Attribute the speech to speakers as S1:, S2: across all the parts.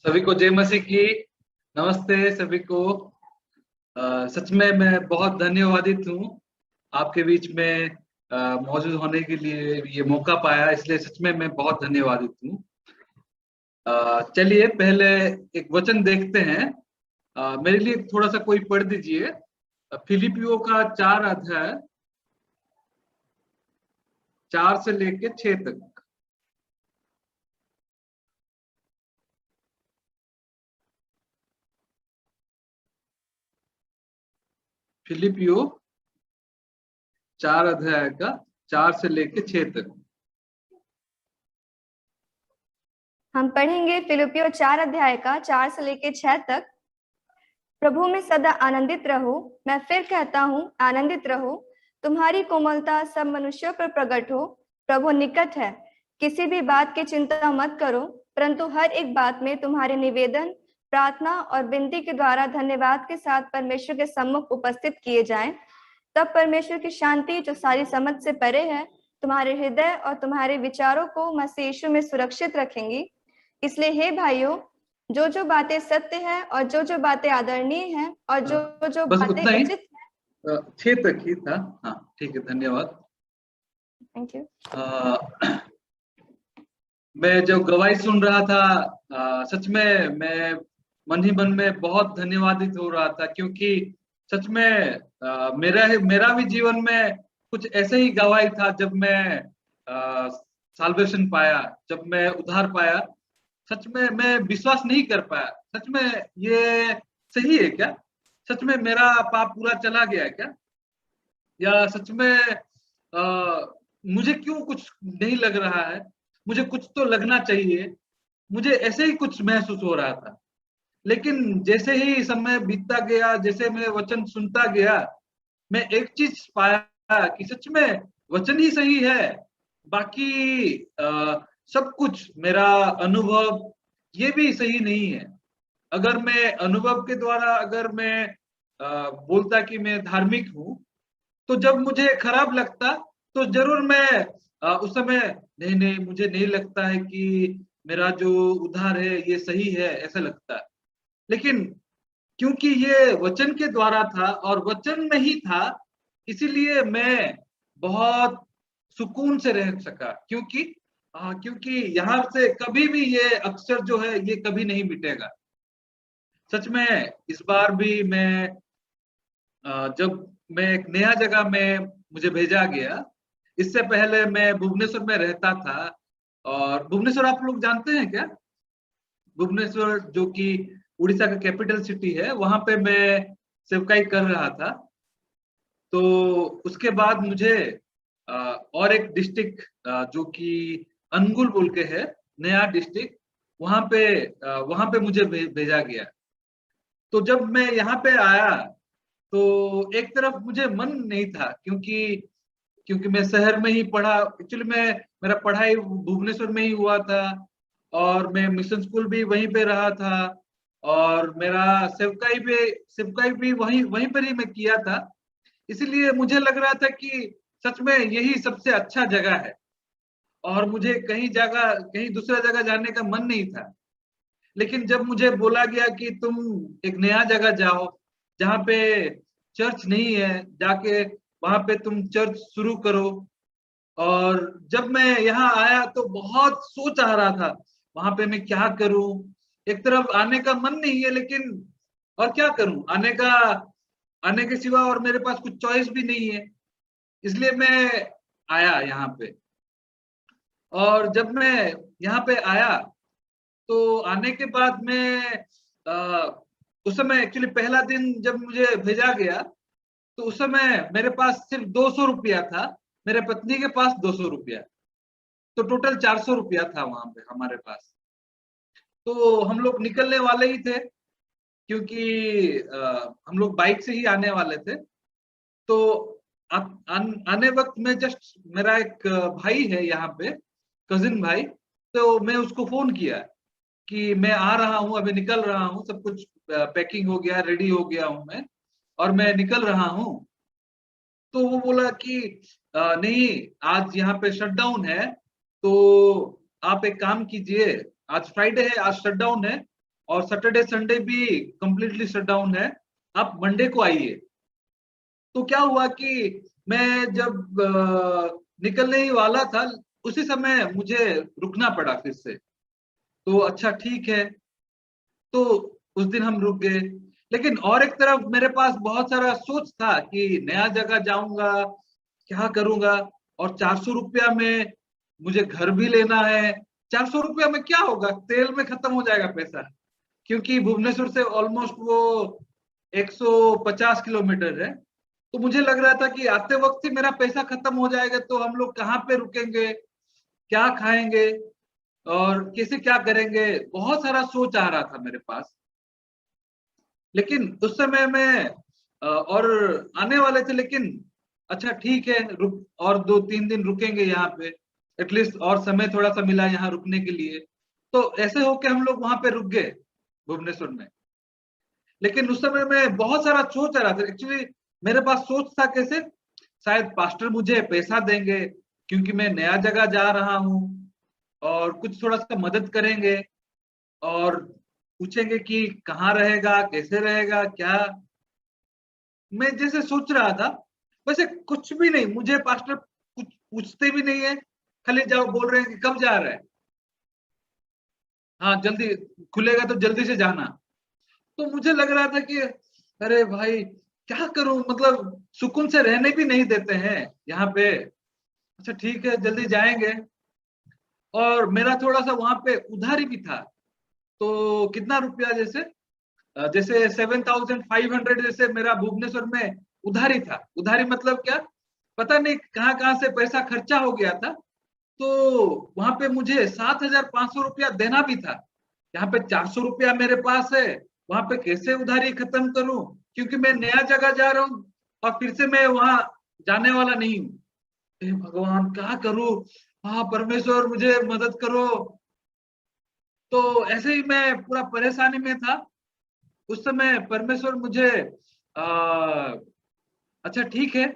S1: सभी को जय मसीह की। नमस्ते सभी को। सच में मैं बहुत धन्यवादित हूँ आपके बीच में मौजूद होने के लिए ये मौका पाया, इसलिए सच में मैं बहुत धन्यवादित हूँ। चलिए पहले एक वचन देखते हैं। मेरे लिए थोड़ा सा कोई पढ़ दीजिए। फिलिपियों का 4 अध्याय 4 से लेके 6 तक। फिलिपियो 4 अध्याय का 4 से लेके 6 तक
S2: हम पढ़ेंगे फिलिपियो 4 अध्याय का 4 से लेके 6 तक। प्रभु में सदा आनंदित रहो। मैं फिर कहता हूँ, आनंदित रहो। तुम्हारी कोमलता सब मनुष्यों पर प्रकट हो। प्रभु निकट है। किसी भी बात की चिंता मत करो, परंतु हर एक बात में तुम्हारे निवेदन, प्रार्थना और विनती के द्वारा धन्यवाद के साथ परमेश्वर के सम्मुख उपस्थित किए जाएं। तब परमेश्वर की शांति, जो सारी समझ से परे है, तुम्हारे हृदय और तुम्हारे विचारों को मसीह यीशु में सुरक्षित रखेंगी। इसलिए हे भाइयों, जो जो बातें सत्य है और जो जो बातें आदरणीय हैं और जो जो
S1: बस
S2: बातें
S1: उतना ही।
S2: उचित है।
S1: 6 तक ही था। हाँ ठीक है, धन्यवाद।
S2: Thank you.
S1: मैं जब गवाही सुन रहा था, सच में मैं मन ही मन में बहुत धन्यवादित हो रहा था, क्योंकि सच में मेरा भी जीवन में कुछ ऐसे ही गवाही था। जब मैं साल्वेशन पाया, जब मैं उद्धार पाया, सच में मैं विश्वास नहीं कर पाया। सच में ये सही है क्या? सच में मेरा पाप पूरा चला गया है क्या? या सच में मुझे क्यों कुछ नहीं लग रहा है? मुझे कुछ तो लगना चाहिए। मुझे ऐसे ही कुछ महसूस हो रहा था। लेकिन जैसे ही समय बीतता गया, जैसे मैं वचन सुनता गया, मैं एक चीज पाया कि सच में वचन ही सही है। बाकी सब कुछ मेरा अनुभव ये भी सही नहीं है। अगर मैं अनुभव के द्वारा अगर मैं बोलता कि मैं धार्मिक हूँ, तो जब मुझे खराब लगता तो जरूर मैं उस समय नहीं नहीं, मुझे नहीं लगता है कि मेरा जो उद्धार है ये सही है, ऐसा लगता है। लेकिन क्योंकि ये वचन के द्वारा था और वचन में ही था, इसीलिए मैं बहुत सुकून से रह सका। क्योंकि यहाँ से कभी भी ये अक्षर जो है ये कभी नहीं मिटेगा। सच में इस बार भी मैं जब मैं एक नया जगह में मुझे भेजा गया, इससे पहले मैं भुवनेश्वर में रहता था। और भुवनेश्वर आप लोग जानते हैं क्या? भुवनेश्वर जो कि उड़ीसा का कैपिटल सिटी है, वहां पे मैं सेवकाई कर रहा था। तो उसके बाद मुझे और एक डिस्ट्रिक्ट जो कि अनगुल बोल के है, नया डिस्ट्रिक्ट, वहां पे मुझे भेजा गया। तो जब मैं यहाँ पे आया तो एक तरफ मुझे मन नहीं था, क्योंकि क्योंकि मैं शहर में ही पढ़ा। एक्चुअली मैं मेरा पढ़ाई भुवनेश्वर में ही हुआ था, और मैं मिशन स्कूल भी वहीं पे रहा था, और मेरा सेवकाई भी वहीं वहीं पर ही मैं किया था। इसलिए मुझे लग रहा था कि सच में यही सबसे अच्छा जगह है, और मुझे कहीं दूसरा जगह जाने का मन नहीं था। लेकिन जब मुझे बोला गया कि तुम एक नया जगह जाओ जहाँ पे चर्च नहीं है, जाके वहां पे तुम चर्च शुरू करो। और जब मैं यहाँ आया तो बहुत सोच आ रहा था, वहां पे मैं क्या करूं। एक तरफ आने का मन नहीं है, लेकिन और क्या करूं? आने के सिवा और मेरे पास कुछ चॉइस भी नहीं है। इसलिए मैं आया यहाँ पे। और जब मैं यहाँ पे आया तो आने के बाद में उस समय एक्चुअली पहला दिन जब मुझे भेजा गया, तो उस समय मेरे पास सिर्फ 200 रुपया था। मेरे पत्नी के पास 200 रुपया, तो टोटल 400 रुपया था वहां पे हमारे पास। तो हम लोग निकलने वाले ही थे, क्योंकि हम लोग बाइक से ही आने वाले थे। तो आने वक्त में जस्ट मेरा एक भाई है यहाँ पे, कजिन भाई। तो मैं उसको फोन किया कि मैं आ रहा हूँ, अभी निकल रहा हूँ, सब कुछ पैकिंग हो गया, रेडी हो गया हूँ मैं, और मैं निकल रहा हूँ। तो वो बोला कि नहीं, आज यहाँ पे शटडाउन है, तो आप एक काम कीजिए, आज फ्राइडे है, आज शटडाउन है, और सैटरडे संडे भी कंप्लीटली शट डाउन है, आप मंडे को आइए। तो क्या हुआ कि मैं जब निकलने ही वाला था, उसी समय मुझे रुकना पड़ा फिर से। तो अच्छा ठीक है, तो उस दिन हम रुक गए। लेकिन और एक तरफ मेरे पास बहुत सारा सोच था कि नया जगह जाऊंगा, क्या करूंगा, और 400 रुपया में मुझे घर भी लेना है। 400 रुपया में क्या होगा, तेल में खत्म हो जाएगा पैसा, क्योंकि भुवनेश्वर से ऑलमोस्ट वो 150 किलोमीटर है। तो मुझे लग रहा था कि आते वक्त ही मेरा पैसा खत्म हो जाएगा, तो हम लोग कहाँ पे रुकेंगे, क्या खाएंगे, और कैसे क्या करेंगे। बहुत सारा सोच आ रहा था मेरे पास। लेकिन उस समय में और आने वाले थे, लेकिन अच्छा ठीक है, रुक और 2-3 दिन रुकेंगे यहाँ पे, एटलीस्ट और समय थोड़ा सा मिला यहाँ रुकने के लिए। तो ऐसे होके हम लोग वहां पे रुक गए भुवनेश्वर में। लेकिन उस समय में बहुत सारा सोच आ रहा था। एक्चुअली मेरे पास सोच था कैसे, शायद पास्टर मुझे पैसा देंगे क्योंकि मैं नया जगह जा रहा हूँ, और कुछ थोड़ा सा मदद करेंगे, और पूछेंगे कि कहाँ रहेगा, कैसे रहेगा, क्या। मैं जैसे सोच रहा था, वैसे कुछ भी नहीं, मुझे पास्टर कुछ पूछते भी नहीं है, खाली जाओ बोल रहे हैं कि कब जा रहे हैं, हाँ जल्दी खुलेगा तो जल्दी से जाना। तो मुझे लग रहा था कि अरे भाई क्या करूं, मतलब सुकून से रहने भी नहीं देते हैं यहाँ पे। अच्छा ठीक है, जल्दी जाएंगे। और मेरा थोड़ा सा वहां पे उधारी भी था। तो कितना रुपया, जैसे 7,500 जैसे मेरा भुवनेश्वर में उधारी था। उधारी मतलब क्या, पता नहीं कहाँ कहाँ से पैसा खर्चा हो गया था। तो वहां पे मुझे 7,500 रुपया देना भी था। यहाँ पे 400 रुपया मेरे पास है, वहां पे कैसे उधारी खत्म करूं, क्योंकि मैं नया जगह जा रहा हूँ और फिर से मैं वहां जाने वाला नहीं हूँ। हे भगवान क्या करूं, हाँ परमेश्वर मुझे मदद करो। तो ऐसे ही मैं पूरा परेशानी में था। उस समय परमेश्वर मुझे आ, अच्छा ठीक है,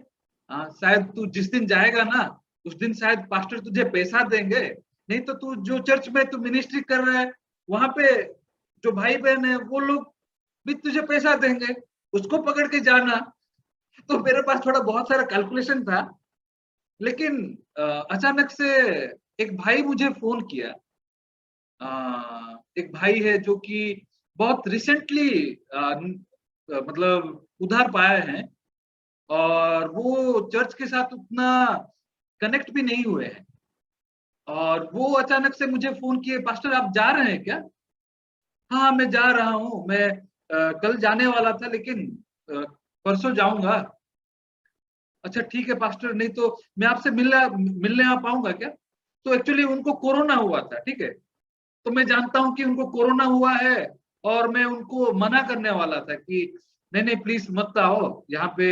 S1: शायद तू जिस दिन जाएगा ना, उस दिन शायद पास्टर तुझे पैसा देंगे, नहीं तो तू जो चर्च में तू मिनिस्ट्री कर रहा है, वहां पे जो भाई बहन है वो लोग भी तुझे पैसा देंगे, उसको पकड़ के जाना। तो मेरे पास थोड़ा बहुत सारा कैलकुलेशन था। लेकिन अचानक से एक भाई मुझे फोन किया। एक भाई है जो कि बहुत रिसेंटली मतलब उधार पाए हैं, और वो चर्च के साथ उतना कनेक्ट भी नहीं हुए हैं। और वो अचानक से मुझे फोन किए, पास्टर आप जा रहे हैं क्या। हाँ मैं जा रहा हूँ, मैं कल जाने वाला था, लेकिन अ, परसों जाऊंगा। अच्छा ठीक है पास्टर, नहीं तो मैं आपसे मिलने आ पाऊंगा क्या। तो एक्चुअली उनको कोरोना हुआ था, ठीक है। तो मैं जानता हूँ कि उनको कोरोना हुआ है, और मैं उनको मना करने वाला था कि नहीं नहीं प्लीज मत आओ यहाँ पे,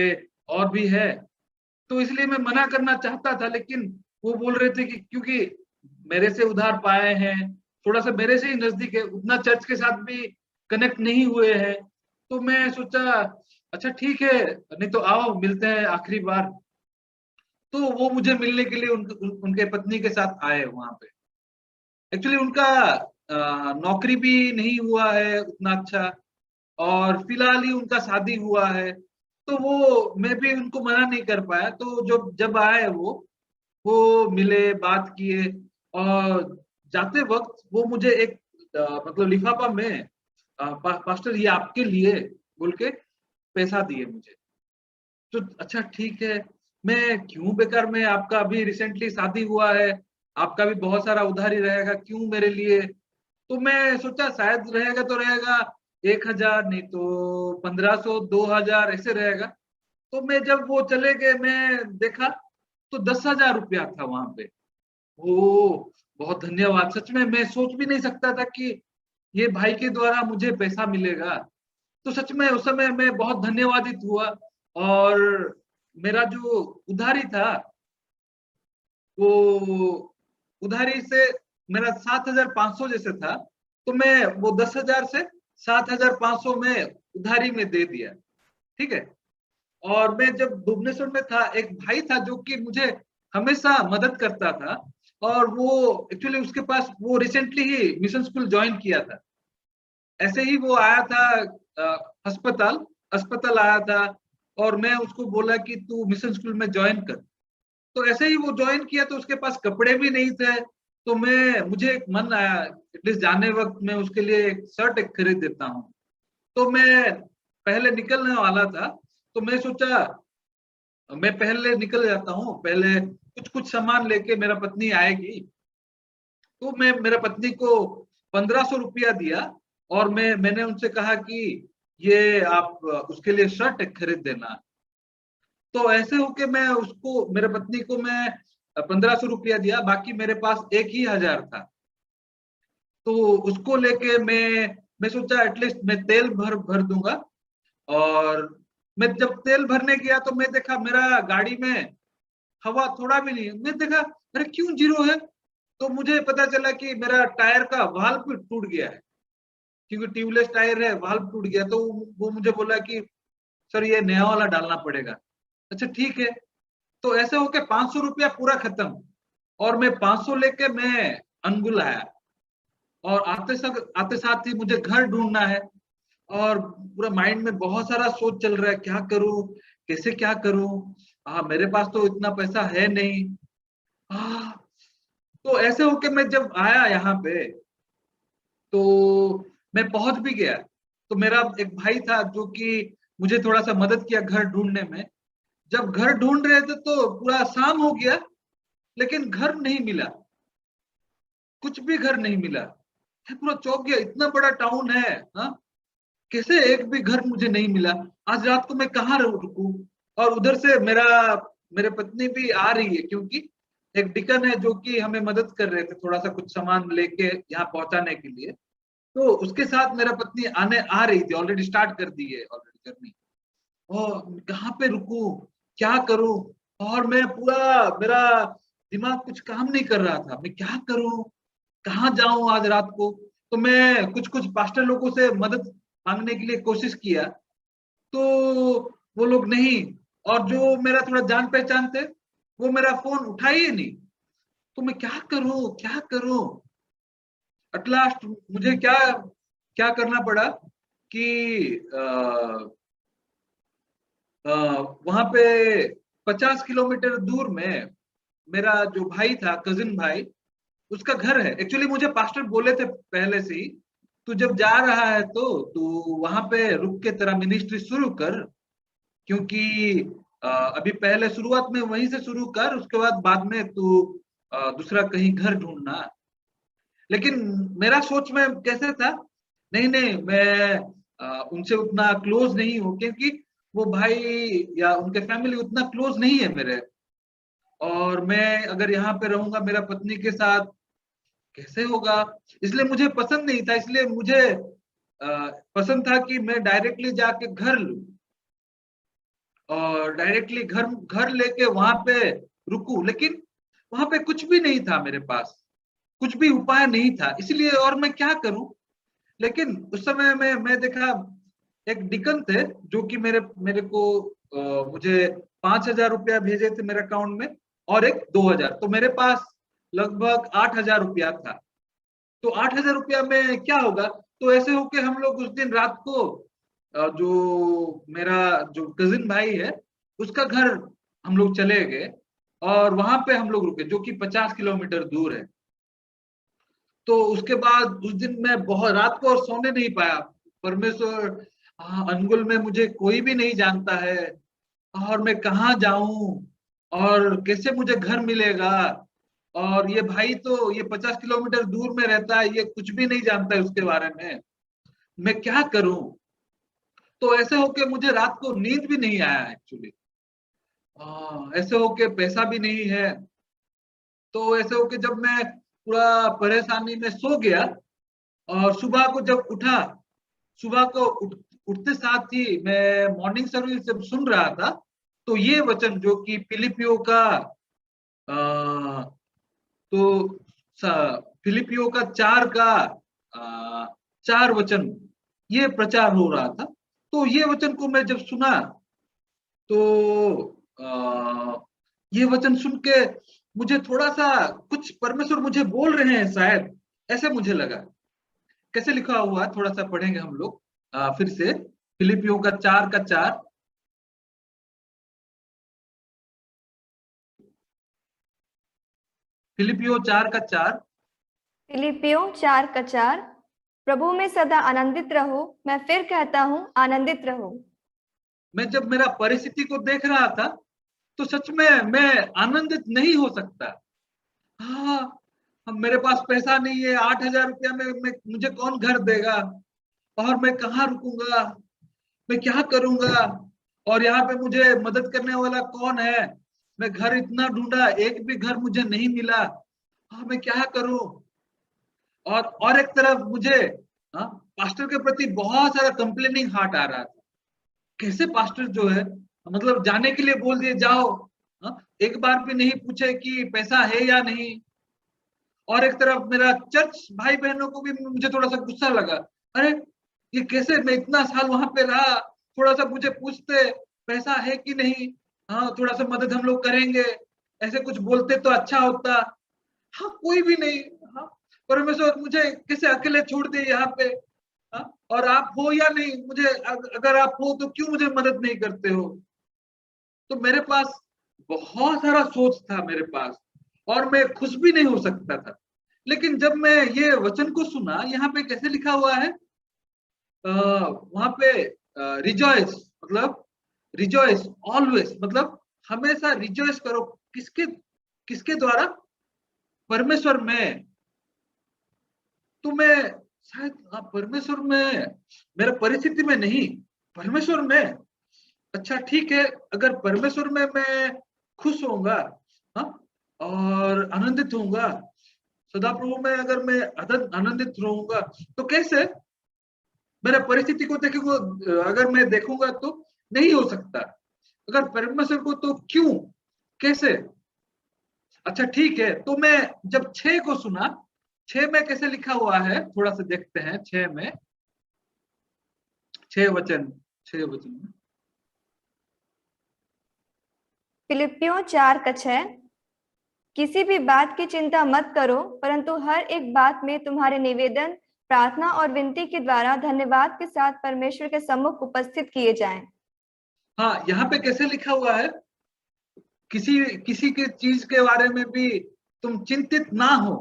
S1: और भी है। तो इसलिए मैं मना करना चाहता था, लेकिन वो बोल रहे थे कि क्योंकि मेरे से उधार पाए हैं, थोड़ा सा मेरे से ही नजदीक है, उतना चर्च के साथ भी कनेक्ट नहीं हुए हैं। तो मैं सोचा अच्छा ठीक है, नहीं तो आओ मिलते हैं आखिरी बार। तो वो मुझे मिलने के लिए उनके पत्नी के साथ आए वहां पे। एक्चुअली उनका नौकरी भी नहीं हुआ है उतना अच्छा, और फिलहाल ही उनका शादी हुआ है। तो वो मैं भी उनको मना नहीं कर पाया। तो जब जब आए वो मिले, बात किए, और जाते वक्त वो मुझे एक मतलब लिफाफा में पास्टर ये आपके लिए बोल के पैसा दिए मुझे। तो अच्छा ठीक है, मैं क्यों बेकार में, आपका अभी रिसेंटली शादी हुआ है, आपका भी बहुत सारा उधारी रहेगा, क्यों मेरे लिए। तो मैं सोचा शायद रहेगा तो रहेगा 1,000, नहीं तो 1,500, 2,000 ऐसे रहेगा। तो मैं जब वो चले गए, मैं देखा तो 10,000 रुपया था वहां पे। ओ बहुत धन्यवाद, सच में मैं सोच भी नहीं सकता था कि ये भाई के द्वारा मुझे पैसा मिलेगा। तो सच में उस समय मैं बहुत धन्यवादित हुआ। और मेरा जो उधारी था, वो उधारी से मेरा 7,500 जैसे था, तो मैं वो 10,000 से 7,500 में उधारी में दे दिया, ठीक है। और मैं जब भुवनेश्वर में था, एक भाई था जो कि मुझे हमेशा मदद करता था। और वो एक्चुअली उसके पास वो रिसेंटली ही मिशन स्कूल ज्वाइन किया था। ऐसे ही वो आया था अस्पताल अस्पताल आया था, और मैं उसको बोला कि तू मिशन स्कूल में ज्वाइन कर। तो ऐसे ही वो ज्वाइन किया, तो उसके पास कपड़े भी नहीं थे। तो मुझे एक मन आया, एटलीस्ट जाने वक्त मैं उसके लिए एक शर्ट एक खरीद देता हूँ। तो मैं पहले निकलने वाला था, तो मैं सोचा मैं पहले निकल जाता हूँ, पहले कुछ कुछ सामान लेके मेरा पत्नी आएगी। तो मैं मेरा पत्नी को 1500 रुपया दिया, और मैंने उनसे कहा कि ये आप उसके लिए शर्ट एक खरीद देना। तो ऐसे होके मैं उसको मेरे पत्नी को मैं 1500 रुपया दिया, बाकी मेरे पास 1000 था। तो उसको लेके मैं सोचा एटलीस्ट मैं तेल भर भर दूंगा। और मैं जब तेल भरने गया तो मैं देखा मेरा गाड़ी में हवा थोड़ा भी नहीं है। मैं देखा अरे क्यों जीरो है। तो मुझे पता चला कि मेरा टायर का वाल्व टूट गया है, क्योंकि ट्यूबलेस टायर है, वाल्व टूट गया। तो वो मुझे बोला कि सर ये नया वाला डालना पड़ेगा। अच्छा ठीक है। तो ऐसे होके 500 रुपया पूरा खत्म, और मैं 500 लेके मैं अनगुल आया। और आते साथ ही मुझे घर ढूंढना है, और पूरा माइंड में बहुत सारा सोच चल रहा है, क्या करूं, कैसे क्या करूं। मेरे पास तो इतना पैसा है नहीं। आ, तो ऐसे होके मैं जब आया यहाँ पे, तो मैं पहुंच भी गया। तो मेरा एक भाई था जो कि मुझे थोड़ा सा मदद किया घर ढूंढने में। जब घर ढूंढ रहे थे तो पूरा शाम हो गया, लेकिन घर नहीं मिला, कुछ भी घर नहीं मिला। मैं पूरा चौंक गया, इतना बड़ा टाउन है। हाँ, कैसे एक भी घर मुझे नहीं मिला। आज रात को मैं कहाँ रुकूं। और उधर से मेरे पत्नी भी आ रही है, क्योंकि एक डिकन है जो कि हमें मदद कर रहे थे थोड़ा सा कुछ सामान लेके यहाँ पहुंचाने के लिए। तो उसके साथ मेरा पत्नी आने आ रही थी, ऑलरेडी स्टार्ट कर दी है ऑलरेडी जर्नी। और कहाँ पे रुकूं, क्या करूं। और मैं पूरा मेरा दिमाग कुछ काम नहीं कर रहा था, मैं क्या करूं, कहाँ जाऊं आज रात को। तो मैं कुछ कुछ पास्टर लोगों से मदद मांगने के लिए कोशिश किया, तो वो लोग नहीं। और जो मेरा थोड़ा जान पहचान थे, वो मेरा फोन उठाए ही नहीं। तो मैं क्या करूं, क्या करूं। एट लास्ट मुझे क्या क्या करना पड़ा कि वहां पे 50 किलोमीटर दूर में मेरा जो भाई था, कजिन भाई, उसका घर है। एक्चुअली मुझे पास्टर बोले थे पहले से ही, तू जब जा रहा है तो तू वहां पे रुक के तेरा मिनिस्ट्री शुरू कर, क्योंकि अभी पहले शुरुआत में वहीं से शुरू कर, उसके बाद में तू दूसरा कहीं घर ढूंढना। लेकिन मेरा सोच में कैसे था, नहीं नहीं, मैं उनसे उतना क्लोज नहीं हूँ, क्योंकि वो भाई या उनके फैमिली उतना क्लोज नहीं है मेरे। और मैं अगर यहाँ पे रहूंगा मेरा पत्नी के साथ, कैसे होगा। इसलिए मुझे पसंद नहीं था, इसलिए मुझे पसंद था कि मैं डायरेक्टली जाके घर लूं, और डायरेक्टली घर घर लेके वहां पे रुकूं। लेकिन वहां पे कुछ भी नहीं था मेरे पास, कुछ भी उपाय नहीं था, इसलिए और मैं क्या करूं। लेकिन उस समय में मैं देखा एक डिकन थे जो कि मेरे मेरे को मुझे 5000 रुपया भेजे थे मेरे अकाउंट में, और एक 2000, तो मेरे पास लगभग 8000 रुपया था। तो 8000 रुपया में क्या होगा। तो ऐसे होके हम लोग उस दिन रात को जो मेरा जो कजिन भाई है उसका घर हम लोग चले गए, और वहां पे हम लोग रुके, जो कि 50 किलोमीटर दूर है। तो उसके बाद उस दिन मैं बहुत रात को और सोने नहीं पाया। परमेश्वर, अनगुल में मुझे कोई भी नहीं जानता है, और मैं कहाँ जाऊं, और कैसे मुझे घर मिलेगा। और ये भाई तो ये 50 किलोमीटर दूर में रहता है, ये कुछ भी नहीं जानता है उसके बारे में, मैं क्या करूं। तो ऐसे होके मुझे रात को नींद भी नहीं आया एक्चुअली। ऐसे होके पैसा भी नहीं है। तो ऐसे होके जब मैं पूरा परेशानी में सो गया, और सुबह को जब उठा, सुबह को उठते साथ ही मैं मॉर्निंग सर्विस जब सुन रहा था, तो ये वचन जो कि फिलिपियो का आ, तो फिलिपियो का 4 ये प्रचार हो रहा था। तो ये वचन को मैं जब सुना, तो ये वचन सुन के मुझे थोड़ा सा कुछ परमेश्वर मुझे बोल रहे हैं शायद, ऐसे मुझे लगा। कैसे लिखा हुआ है थोड़ा सा पढ़ेंगे हम लोग फिर से। फिलिपियों का 4:4। फिलिपियों 4:4।
S2: फिलिपियों 4:4। प्रभु में सदा आनंदित रहो, मैं फिर कहता हूँ आनंदित रहो।
S1: मैं जब मेरा परिस्थिति को देख रहा था तो सच में मैं आनंदित नहीं हो सकता। हाँ, अब मेरे पास पैसा नहीं है, 8,000 रुपया में मुझे कौन घर देगा, और मैं कहाँ रुकूंगा, मैं क्या करूंगा, और यहाँ पे मुझे मदद करने वाला कौन है। मैं घर इतना ढूंढा, एक भी घर मुझे नहीं मिला। हाँ, मैं क्या करूं। और एक तरफ मुझे हाँ, पास्टर के प्रति बहुत सारा कंप्लेनिंग हार्ट आ रहा था। कैसे पास्टर जो है, मतलब जाने के लिए बोल दिए जाओ, हाँ, एक बार भी नहीं पूछे कि पैसा है या नहीं। और एक तरफ मेरा चर्च भाई बहनों को भी मुझे थोड़ा सा गुस्सा लगा। अरे, ये कैसे, मैं इतना साल वहां पे रहा, थोड़ा सा मुझे पूछते पैसा है कि नहीं, हाँ थोड़ा सा मदद हम लोग करेंगे, ऐसे कुछ बोलते तो अच्छा होता। हाँ, कोई भी नहीं। हाँ, परमेश्वर मुझे कैसे अकेले छोड़ दिए यहाँ पे। हाँ, और आप हो या नहीं, मुझे अगर आप हो तो क्यों मुझे मदद नहीं करते हो। तो मेरे पास बहुत सारा सोच था मेरे पास, और मैं खुश भी नहीं हो सकता था। लेकिन जब मैं ये वचन को सुना, यहाँ पे कैसे लिखा हुआ है, वहां पे रिजॉइस, मतलब रिजॉइस ऑलवेज, मतलब हमेशा रिजॉइस करो। किसके किसके द्वारा, परमेश्वर में। तो मैं शायद परमेश्वर में, मेरा परिस्थिति में नहीं, परमेश्वर में। अच्छा ठीक है, अगर परमेश्वर में मैं खुश होऊंगा, हाँ, और आनंदित होऊंगा, सदा प्रभु में अगर मैं आनंदित रहूंगा, तो कैसे मेरा परिस्थिति को देखूंगा, अगर मैं देखूंगा तो नहीं हो सकता। अगर परमेश्वर को तो क्यों, कैसे। अच्छा ठीक है, तो मैं जब 6 को सुना, 6 में कैसे लिखा हुआ है थोड़ा सा देखते हैं। 6 में, 6 वचन, 6 वचन में।
S2: फिलिपियों 4:6। किसी भी बात की चिंता मत करो, परंतु हर एक बात में तुम्हारे निवेदन, प्रार्थना और विनती के द्वारा धन्यवाद के साथ परमेश्वर के सम्मुख उपस्थित किए जाएं।
S1: हाँ, यहाँ पे कैसे लिखा हुआ है, किसी किसी के चीज के बारे में भी तुम चिंतित ना हो।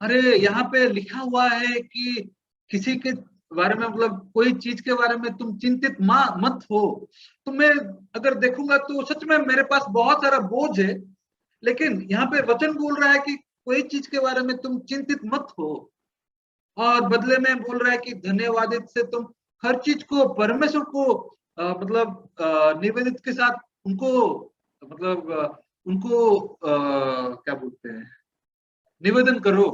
S1: अरे, यहाँ पे लिखा हुआ है कि किसी के बारे में, मतलब कोई चीज के बारे में तुम चिंतित मत हो। तो मैं अगर देखूंगा तो सच में मेरे पास बहुत सारा बोझ है, लेकिन यहाँ पे वचन बोल रहा है कि कोई चीज के बारे में तुम चिंतित मत हो, और बदले में बोल रहा है कि धन्यवादित से तुम हर चीज को परमेश्वर को मतलब निवेदित के साथ उनको, मतलब उनको क्या बोलते हैं, निवेदन करो।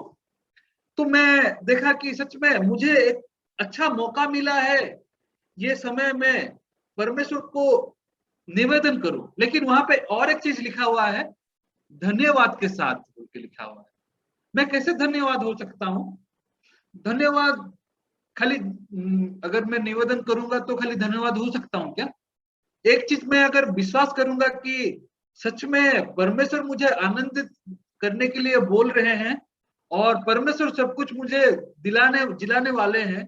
S1: तो मैं देखा कि सच में मुझे एक अच्छा मौका मिला है, ये समय में परमेश्वर को निवेदन करूं। लेकिन वहां पे और एक चीज लिखा हुआ है, धन्यवाद के साथ बोल के लिखा हुआ है। मैं कैसे धन्यवाद हो सकता हूँ, धन्यवाद खाली अगर मैं निवेदन करूंगा तो खाली धन्यवाद हो सकता हूँ क्या। एक चीज मैं अगर विश्वास करूंगा कि सच में परमेश्वर मुझे आनंदित करने के लिए बोल रहे हैं, और परमेश्वर सब कुछ मुझे दिलाने जिलाने वाले हैं,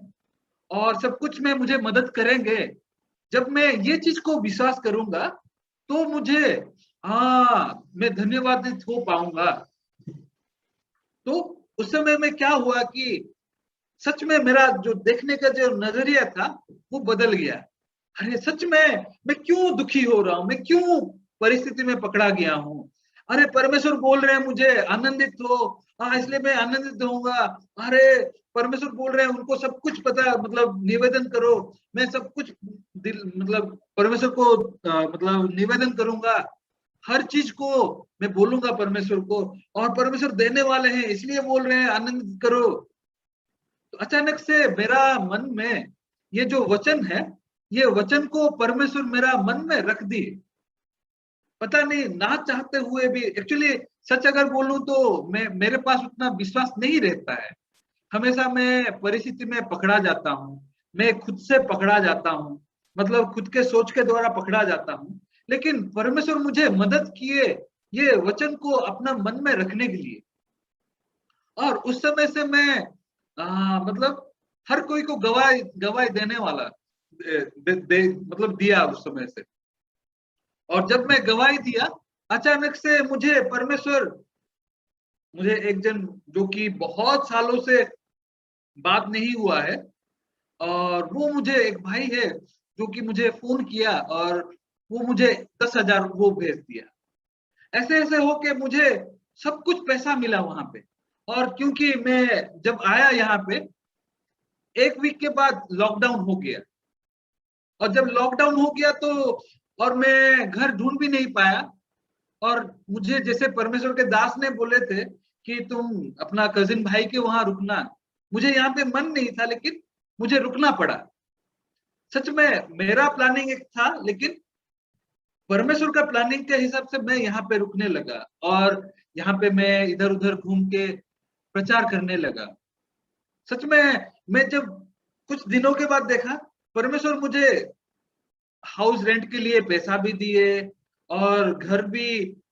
S1: और सब कुछ में मुझे मदद करेंगे। जब मैं ये चीज को विश्वास करूंगा तो मुझे, हाँ, मैं धन्यवादित हो पाऊंगा। तो उस समय में क्या हुआ कि सच में मेरा जो देखने का जो नजरिया था वो बदल गया। अरे सच में मैं क्यों दुखी हो रहा हूँ, मैं क्यों परिस्थिति में पकड़ा गया हूँ। अरे परमेश्वर बोल रहे हैं मुझे आनंदित हो, हाँ इसलिए मैं आनंदित होऊंगा। अरे परमेश्वर बोल रहे हैं उनको सब कुछ पता, मतलब निवेदन करो, मैं सब कुछ दिल, मतलब परमेश्वर को मतलब निवेदन करूंगा, हर चीज को मैं बोलूंगा परमेश्वर को, और परमेश्वर देने वाले हैं इसलिए बोल रहे हैं आनंदित करो। तो अचानक से मेरा मन में ये जो वचन है, ये वचन को परमेश्वर मेरा मन में रख दिए। पता नहीं ना चाहते हुए भी, एक्चुअली सच अगर बोलूं तो मैं, मेरे पास उतना विश्वास नहीं रहता है। हमेशा मैं परिस्थिति में पकड़ा जाता हूँ, मैं खुद से पकड़ा जाता हूँ, मतलब खुद के सोच के द्वारा पकड़ा जाता हूँ। लेकिन परमेश्वर मुझे मदद किए ये वचन को अपना मन में रखने के लिए। और उस समय से मैं मतलब हर कोई को गवाही गवाही देने वाला मतलब दिया उस समय से। और जब मैं गवाही दिया, अचानक से मुझे परमेश्वर, मुझे एक जन जो कि बहुत सालों से बात नहीं हुआ है, और वो मुझे एक भाई है जो कि मुझे फोन किया और वो मुझे 10,000 वो भेज दिया। ऐसे ऐसे होके मुझे सब कुछ पैसा मिला वहां पे। और क्योंकि मैं जब आया यहाँ पे, एक वीक के बाद लॉकडाउन हो गया, और जब लॉकडाउन हो गया तो और मैं घर ढूंढ भी नहीं पाया। और मुझे जैसे परमेश्वर के दास ने बोले थे कि तुम अपना कजिन भाई के वहां रुकना, मुझे यहाँ पे मन नहीं था, लेकिन मुझे रुकना पड़ा। सच में मेरा प्लानिंग एक था, लेकिन परमेश्वर का प्लानिंग के हिसाब से मैं यहाँ पे रुकने लगा, और यहाँ पे मैं इधर उधर घूम के प्रचार करने लगा। सच में मैं जब कुछ दिनों के बाद देखा, परमेश्वर मुझे हाउस रेंट के लिए पैसा भी दिए, और घर भी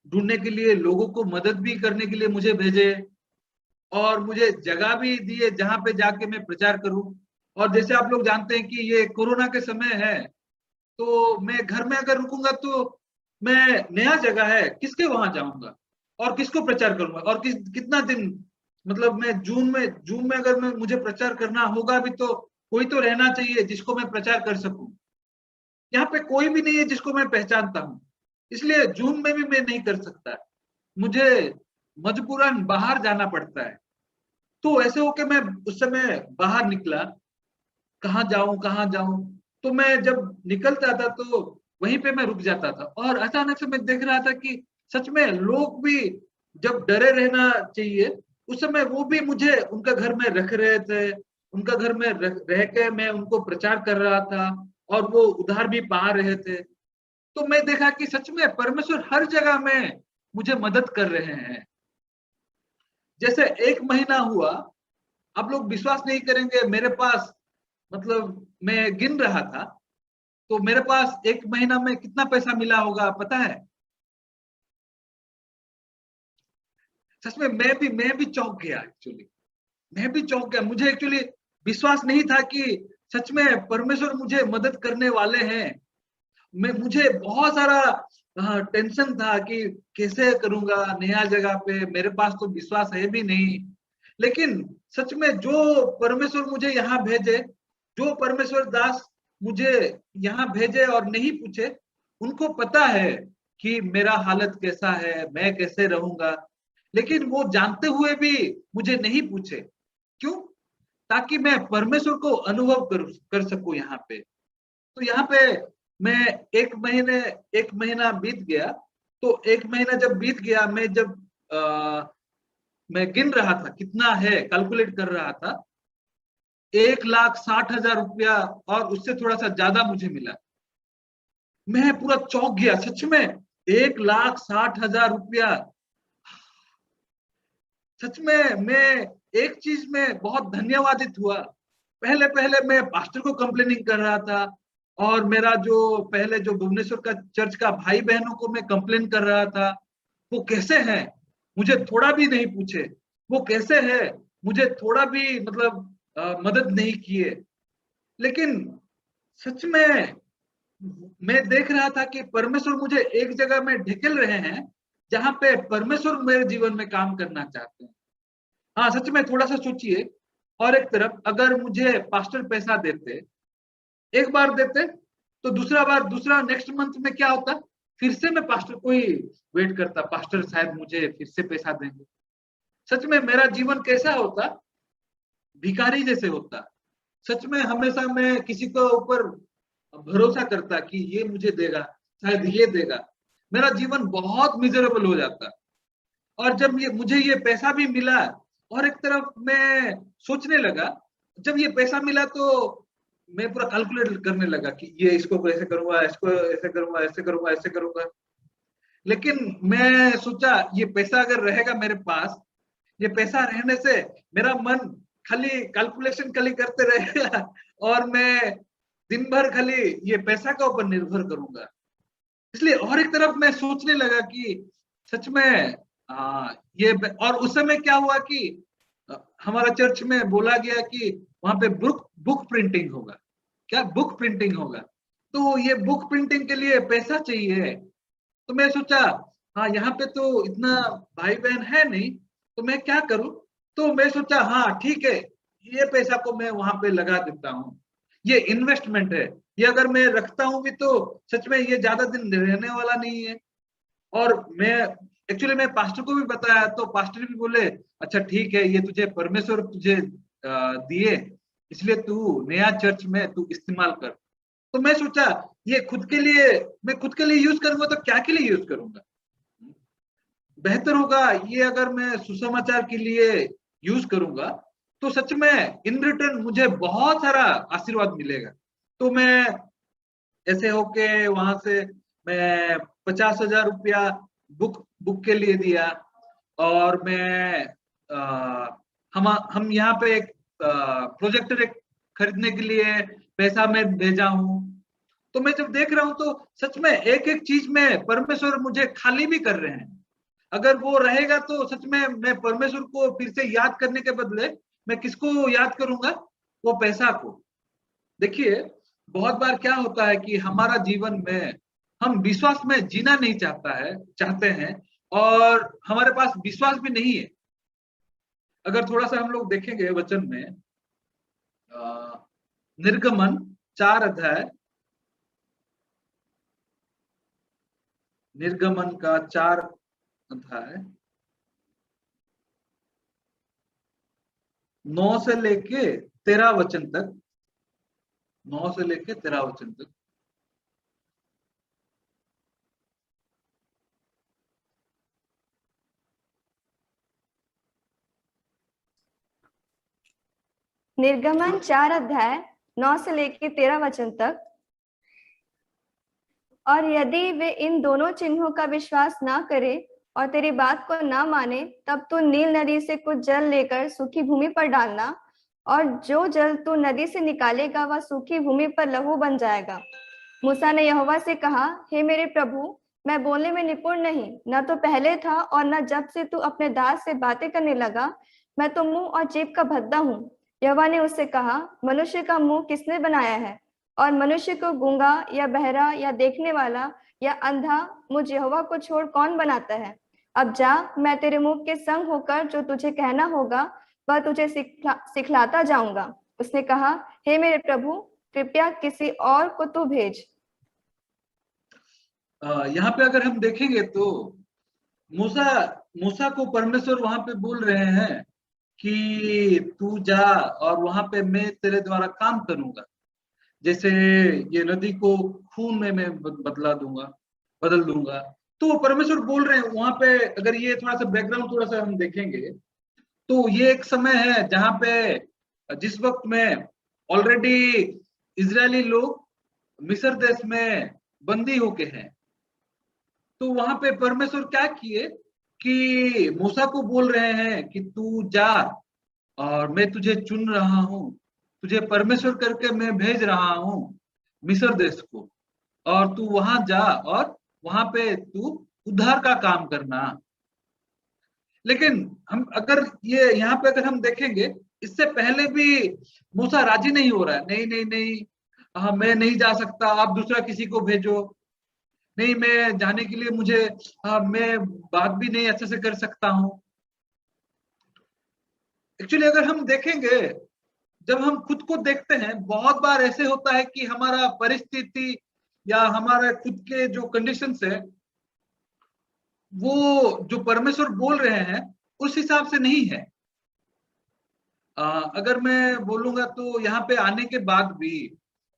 S1: ढूंढने के लिए लोगों को मदद भी करने के लिए मुझे भेजे, और मुझे जगह भी दिए जहां पे जाके मैं प्रचार करूं। और जैसे आप लोग जानते हैं कि ये कोरोना के समय है, तो मैं घर में अगर रुकूंगा तो मैं, नया जगह है, किसके वहां जाऊंगा और किसको प्रचार करूंगा, और कितना दिन, मतलब मैं जून में अगर मैं मुझे प्रचार करना होगा भी, तो कोई तो रहना चाहिए जिसको मैं प्रचार कर सकूं। यहाँ पे कोई भी नहीं है जिसको मैं पहचानता हूँ, इसलिए जून में भी मैं नहीं कर सकता, मुझे मजबूरन बाहर जाना पड़ता है। तो ऐसे होके मैं उस समय बाहर निकला, कहाँ जाऊं कहाँ जाऊं। तो मैं जब निकलता था तो वहीं पे मैं रुक जाता था, और अचानक से मैं देख रहा था कि सच में लोग भी जब डरे रहना चाहिए, उस समय वो भी मुझे उनका घर में रख रहे थे, उनका घर में रह के मैं उनको प्रचार कर रहा था, और वो उधार भी पा रहे थे। तो मैं देखा कि सच में परमेश्वर हर जगह में मुझे मदद कर रहे हैं। जैसे एक महीना हुआ, आप लोग विश्वास नहीं करेंगे, मेरे पास, मतलब मैं गिन रहा था, तो मेरे पास एक महीना में कितना पैसा मिला होगा पता है? सच में मैं भी चौंक गया एक्चुअली। मैं भी चौंक गया, मुझे एक्चुअली विश्वास नहीं था कि सच में परमेश्वर मुझे मदद करने वाले हैं। मुझे बहुत सारा टेंशन था कि कैसे करूंगा नया जगह पे, मेरे पास तो विश्वास है भी नहीं। लेकिन सच में जो परमेश्वर मुझे यहाँ भेजे, जो परमेश्वर दास मुझे यहाँ भेजे और नहीं पूछे, उनको पता है कि मेरा हालत कैसा है, मैं कैसे रहूंगा, लेकिन वो जानते हुए भी मुझे नहीं पूछे। क्यों? ताकि मैं परमेश्वर को अनुभव कर सकूं यहाँ पे। तो यहाँ पे मैं एक महीना बीत गया। तो एक महीना जब बीत गया, मैं गिन रहा था कितना है, कैलकुलेट कर रहा था, 1,60,000 रुपया, और उससे थोड़ा सा ज्यादा मुझे मिला। मैं पूरा चौंक गया, सच में 1,60,000 रुपया। सच में मैं एक चीज में बहुत धन्यवादित हुआ। पहले पहले मैं पास्टर को कंप्लेनिंग कर रहा था, और मेरा जो पहले जो भुवनेश्वर का चर्च का भाई बहनों को मैं कंप्लेन कर रहा था, वो कैसे हैं, मुझे थोड़ा भी नहीं पूछे, वो कैसे है, मुझे थोड़ा भी मतलब मदद नहीं किए। लेकिन सच में मैं देख रहा था कि परमेश्वर मुझे एक जगह में ढकेल रहे हैं जहां पे परमेश्वर मेरे जीवन में काम करना चाहते हैं। हाँ, सच में थोड़ा सा सोचिए। और एक तरफ अगर मुझे पास्टर पैसा देते, एक बार देते, तो दूसरा बार, दूसरा नेक्स्ट मंथ में क्या होता, फिर से मैं पास्टर को ही वेट करता, पास्टर शायद मुझे फिर से पैसा देंगे। सच में मेरा जीवन कैसा होता, भिखारी जैसे होता। सच में हमेशा मैं किसी को ऊपर भरोसा करता कि ये मुझे देगा, शायद ये देगा, मेरा जीवन बहुत मिजरेबल हो जाता। और जब मुझे ये पैसा भी मिला, और एक तरफ मैं सोचने लगा, जब ये पैसा मिला तो मैं पूरा कैलकुलेट करने लगा कि ये इसको ऐसे करूंगा, इसको ऐसे करूंगा, ऐसे करूंगा, ऐसे करूंगा। लेकिन मैं सोचा ये पैसा अगर रहेगा मेरे पास, ये पैसा रहने से मेरा मन खाली कैलकुलेशन खाली करते रहेगा, और मैं दिन भर खाली ये पैसा के ऊपर निर्भर करूंगा। इसलिए और एक तरफ मैं सोचने लगा कि सच में ये, और उस समय क्या हुआ कि हमारा चर्च में बोला गया कि वहां पे बुक बुक प्रिंटिंग होगा। क्या बुक प्रिंटिंग होगा? तो ये बुक प्रिंटिंग के लिए पैसा चाहिए। तो मैं सोचा, हाँ यहाँ पे तो इतना भाई बहन है नहीं, तो मैं क्या करूं? तो मैं सोचा हाँ ठीक है, ये पैसा को मैं वहां पे लगा देता हूँ। ये इन्वेस्टमेंट है। ये अगर मैं रखता हूँ भी तो सच में ये ज्यादा दिन रहने वाला नहीं है। और मैं एक्चुअली मैं पास्टर को भी बताया, तो पास्टर भी बोले अच्छा ठीक है, ये तुझे परमेश्वर तुझे दिए, इसलिए तू नया चर्च में तू इस्तेमाल कर। तो मैं सोचा ये खुद के लिए, मैं खुद के लिए यूज करूंगा तो क्या के लिए यूज करूंगा? बेहतर होगा ये अगर मैं सुसमाचार के लिए यूज करूंगा तो सच में इन रिटर्न मुझे बहुत सारा आशीर्वाद मिलेगा। तो मैं ऐसे होके वहां से मैं 50,000 रुपया बुक बुक के लिए दिया। और मैं हम यहाँ पे एक प्रोजेक्टर एक खरीदने के लिए पैसा मैं भेजा हूँ। तो मैं जब देख रहा हूँ तो सच में एक एक चीज में परमेश्वर मुझे खाली भी कर रहे हैं। अगर वो रहेगा तो सच में मैं परमेश्वर को फिर से याद करने के बदले मैं किसको याद करूंगा? वो पैसा को। देखिए, बहुत बार क्या होता है कि हमारा जीवन में हम विश्वास में जीना नहीं चाहते हैं, और हमारे पास विश्वास भी नहीं है। अगर थोड़ा सा हम लोग देखेंगे वचन में, निर्गमन 4 अध्याय, निर्गमन का 4 अध्याय 9 से लेके 13 वचन तक, 9 से लेके 13 वचन तक।
S2: निर्गमन 4 अध्याय 9 से लेकर 13 वचन तक। और यदि वे इन दोनों चिन्हों का विश्वास ना करे और तेरी बात को ना माने, तब तू नील नदी से कुछ जल लेकर सूखी भूमि पर डालना, और जो जल तू नदी से निकालेगा वह सूखी भूमि पर लहू बन जाएगा। मूसा ने यहोवा से कहा, हे मेरे प्रभु, मैं बोलने में निपुण नहीं, न तो पहले था और न जब से तू अपने दास से बातें करने लगा। मैं तो मुंह और जीभ का भद्दा हूँ। यहोवा ने उससे कहा, मनुष्य का मुंह किसने बनाया है, और मनुष्य को गूंगा या बहरा या देखने वाला या अंधा मुझ यहोवा को छोड़ कौन बनाता है? अब जा, मैं तेरे मुंह के संग होकर जो तुझे कहना होगा वह तुझे सिखलाता जाऊंगा। उसने कहा, हे मेरे प्रभु, कृपया किसी और को तू भेज।
S1: यहाँ पे अगर हम देखेंगे तो मूसा मूसा को परमेश्वर वहां पे बोल रहे हैं कि तू जा और वहां पे मैं तेरे द्वारा काम करूंगा। जैसे ये नदी को खून में मैं बदल दूंगा। तो वो परमेश्वर बोल रहे हैं वहां पे। अगर ये थोड़ा सा बैकग्राउंड थोड़ा सा हम देखेंगे तो ये एक समय है जहां पे जिस वक्त में ऑलरेडी इजरायली लोग मिस्र देश में बंदी होके हैं। तो वहां पे परमेश्वर क्या किए कि मूसा को बोल रहे हैं कि तू जा और मैं तुझे चुन रहा हूं, तुझे परमेश्वर करके मैं भेज रहा हूं मिस्र देश को, और तू वहां जा और वहां पे तू उद्धार का काम करना। लेकिन हम अगर ये यहाँ पे अगर हम देखेंगे, इससे पहले भी मूसा राजी नहीं हो रहा है। नहीं नहीं नहीं, हाँ मैं नहीं जा सकता, आप दूसरा किसी को भेजो। नहीं, मैं जाने के लिए मुझे मैं बात भी नहीं अच्छे से कर सकता हूँ। एक्चुअली अगर हम देखेंगे, जब हम खुद को देखते हैं, बहुत बार ऐसे होता है कि हमारा परिस्थिति या हमारे खुद के जो कंडीशंस है वो जो परमेश्वर बोल रहे हैं उस हिसाब से नहीं है। अगर मैं बोलूंगा तो यहाँ पे आने के बाद भी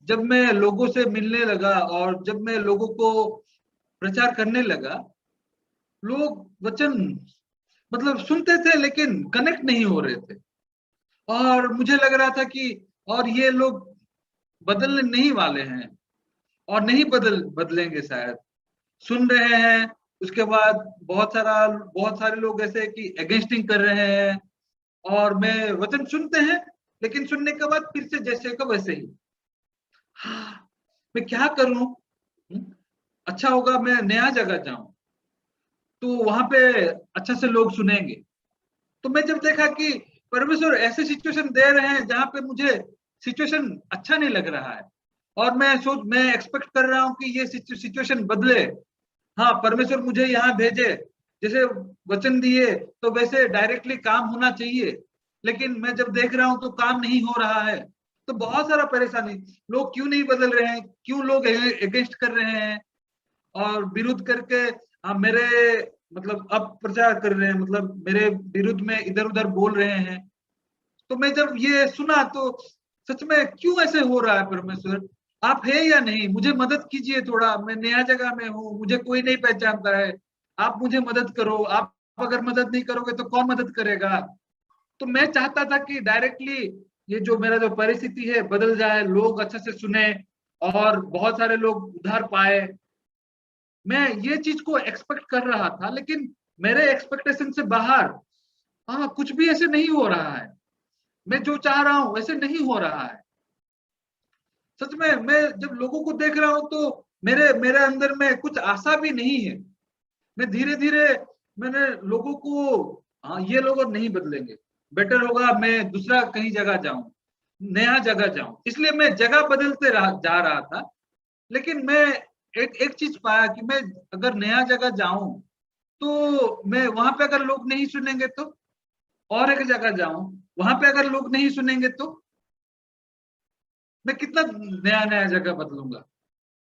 S1: जब मैं लोगों से मिलने लगा और जब मैं लोगों को प्रचार करने लगा, लोग वचन मतलब सुनते थे लेकिन कनेक्ट नहीं हो रहे थे। और मुझे लग रहा था कि और ये लोग बदलने नहीं वाले हैं और नहीं बदलेंगे शायद। सुन रहे हैं, उसके बाद बहुत सारे लोग ऐसे कि अगेंस्टिंग कर रहे हैं। और मैं वचन सुनते हैं लेकिन सुनने के बाद फिर से जैसे का वैसे ही। हाँ, मैं क्या करूं? अच्छा होगा मैं नया जगह जाऊं तो वहां पे अच्छा से लोग सुनेंगे। तो मैं जब देखा कि परमेश्वर ऐसे सिचुएशन दे रहे हैं जहां पे मुझे सिचुएशन अच्छा नहीं लग रहा है, और मैं एक्सपेक्ट कर रहा हूं कि ये सिचुएशन बदले। हाँ, परमेश्वर मुझे यहाँ भेजे, जैसे वचन दिए तो वैसे डायरेक्टली काम होना चाहिए, लेकिन मैं जब देख रहा हूं तो काम नहीं हो रहा है। तो बहुत सारा परेशानी, लोग क्यों नहीं बदल रहे हैं, क्यों लोग अगेंस्ट कर रहे हैं और विरोध करके मेरे मतलब अपप्रचार कर रहे हैं, मतलब मेरे विरुद्ध में इधर उधर बोल रहे हैं। तो मैं जब ये सुना तो सच में क्यों ऐसे हो रहा है, परमेश्वर आप है या नहीं, मुझे मदद कीजिए थोड़ा, मैं नया जगह में हूँ, मुझे कोई नहीं पहचानता है, आप मुझे मदद करो। आप अगर मदद नहीं करोगे तो कौन मदद करेगा। तो मैं चाहता था कि डायरेक्टली ये जो मेरा जो परिस्थिति है बदल जाए, लोग अच्छे से सुने और बहुत सारे लोग उधार पाए। मैं ये चीज को एक्सपेक्ट कर रहा था, लेकिन मेरे एक्सपेक्टेशन से बाहर कुछ भी ऐसे नहीं हो रहा है। मैं जो चाह रहा हूं वैसे नहीं हो रहा है। सच में मैं जब लोगों को देख रहा हूं तो मेरे मेरे अंदर में कुछ आशा भी नहीं है। मैं धीरे धीरे मैंने लोगों को, ये लोग नहीं बदलेंगे, बेटर होगा मैं दूसरा कहीं जगह जाऊं, नया जगह जाऊं, इसलिए मैं जगह बदलते जा रहा था। लेकिन मैं एक एक चीज पाया कि मैं अगर नया जगह जाऊं तो मैं वहां पे अगर लोग नहीं सुनेंगे तो और एक जगह जाऊं, वहां पे अगर लोग नहीं सुनेंगे तो मैं कितना नया नया जगह बदलूंगा।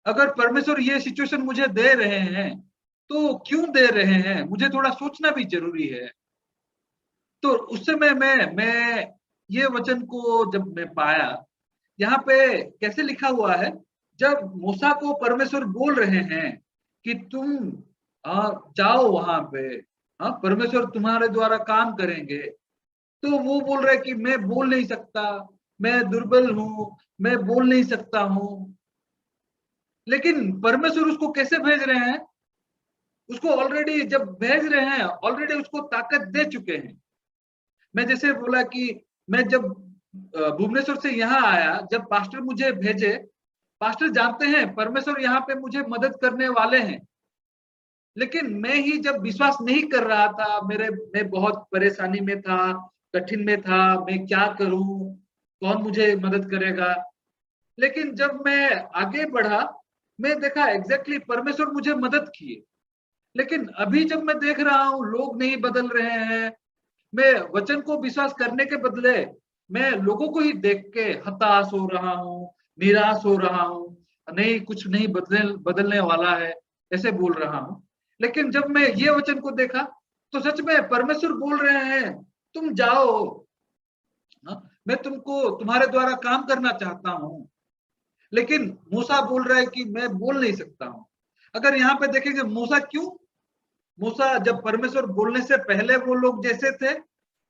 S1: अगर परमेश्वर ये सिचुएशन मुझे दे रहे हैं तो क्यों दे रहे हैं, मुझे थोड़ा सोचना भी जरूरी है। तो उस समय मैं ये वचन को जब मैं पाया, यहाँ पे कैसे लिखा हुआ है, जब मूसा को परमेश्वर बोल रहे हैं कि तुम जाओ वहां पे, परमेश्वर तुम्हारे द्वारा काम करेंगे, तो वो बोल रहे कि मैं बोल नहीं सकता, मैं दुर्बल हूं, मैं बोल नहीं सकता हूं। लेकिन परमेश्वर उसको कैसे भेज रहे हैं, उसको ऑलरेडी जब भेज रहे हैं ऑलरेडी उसको ताकत दे चुके हैं। मैं जैसे बोला कि मैं जब भुवनेश्वर से यहाँ आया, जब पास्टर मुझे भेजे, पास्टर जानते हैं परमेश्वर यहाँ पे मुझे मदद करने वाले हैं। लेकिन मैं ही जब विश्वास नहीं कर रहा था, मैं बहुत परेशानी में था, कठिन में था, मैं क्या करूं, कौन मुझे मदद करेगा। लेकिन जब मैं आगे बढ़ा, मैं देखा एग्जैक्टली परमेश्वर मुझे मदद किए। लेकिन अभी जब मैं देख रहा हूँ लोग नहीं बदल रहे हैं, मैं वचन को विश्वास करने के बदले मैं लोगों को ही देख के हताश हो रहा हूँ, निराश हो रहा हूँ, नहीं कुछ नहीं बदलने वाला है, ऐसे बोल रहा हूँ। लेकिन जब मैं ये वचन को देखा तो सच में परमेश्वर बोल रहे हैं तुम जाओ, मैं तुमको तुम्हारे द्वारा काम करना चाहता हूँ। लेकिन मूसा बोल रहा है कि मैं बोल नहीं सकता हूँ। अगर यहाँ पे देखेंगे मूसा क्यों, मूसा जब परमेश्वर बोलने से पहले वो लोग जैसे थे,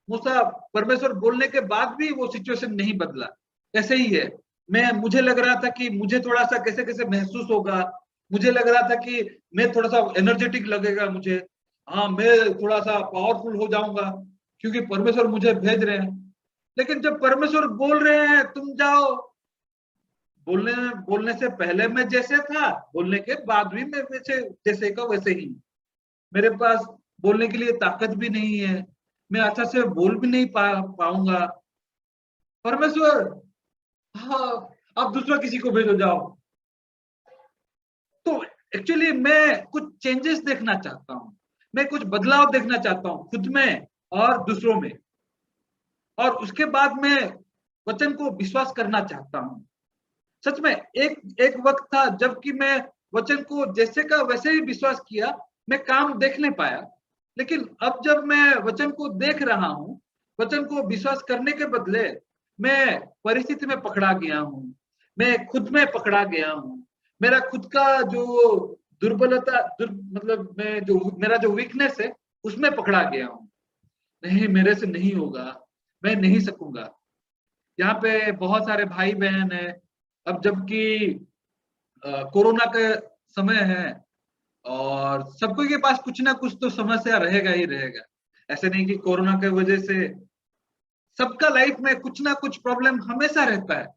S1: मूसा परमेश्वर बोलने के बाद भी वो सिचुएशन नहीं बदला, ऐसे ही है। मुझे लग रहा था कि मुझे थोड़ा सा कैसे कैसे महसूस होगा, मुझे लग रहा था कि मैं थोड़ा सा एनर्जेटिक लगेगा मुझे, मैं थोड़ा सा पावरफुल हो जाऊंगा क्योंकि परमेश्वर मुझे भेज रहे हैं। लेकिन जब परमेश्वर बोल रहे हैं तुम जाओ, बोलने बोलने से पहले मैं जैसे था, बोलने के बाद भी मैं वैसे जैसे का वैसे ही। मेरे पास बोलने के लिए ताकत भी नहीं है, मैं अच्छा से बोल भी नहीं पाऊंगा। परमेश्वर, हाँ, आप दूसरा किसी को भेजो जाओ। तो एक्चुअली मैं कुछ चेंजेस देखना चाहता हूँ, मैं कुछ बदलाव देखना चाहता हूँ खुद में और दूसरों में, और उसके बाद मैं वचन को विश्वास करना चाहता हूँ। सच में एक एक वक्त था जबकि मैं वचन को जैसे का वैसे ही विश्वास किया, मैं काम देख नहीं पाया। लेकिन अब जब मैं वचन को देख रहा हूँ, वचन को विश्वास करने के बदले मैं परिस्थिति में पकड़ा गया हूँ, मैं खुद में पकड़ा गया हूँ। मेरा खुद का जो दुर्बलता मतलब मैं जो मेरा जो वीकनेस है उसमें पकड़ा गया हूँ। नहीं, मेरे से नहीं होगा, मैं नहीं सकूंगा। यहाँ पे बहुत सारे भाई बहन है, अब जबकि कोरोना का समय है और सबको के पास कुछ ना कुछ तो समस्या रहेगा ही रहेगा। ऐसे नहीं कि कोरोना के वजह से, सबका लाइफ में कुछ ना कुछ प्रॉब्लम हमेशा रहता है,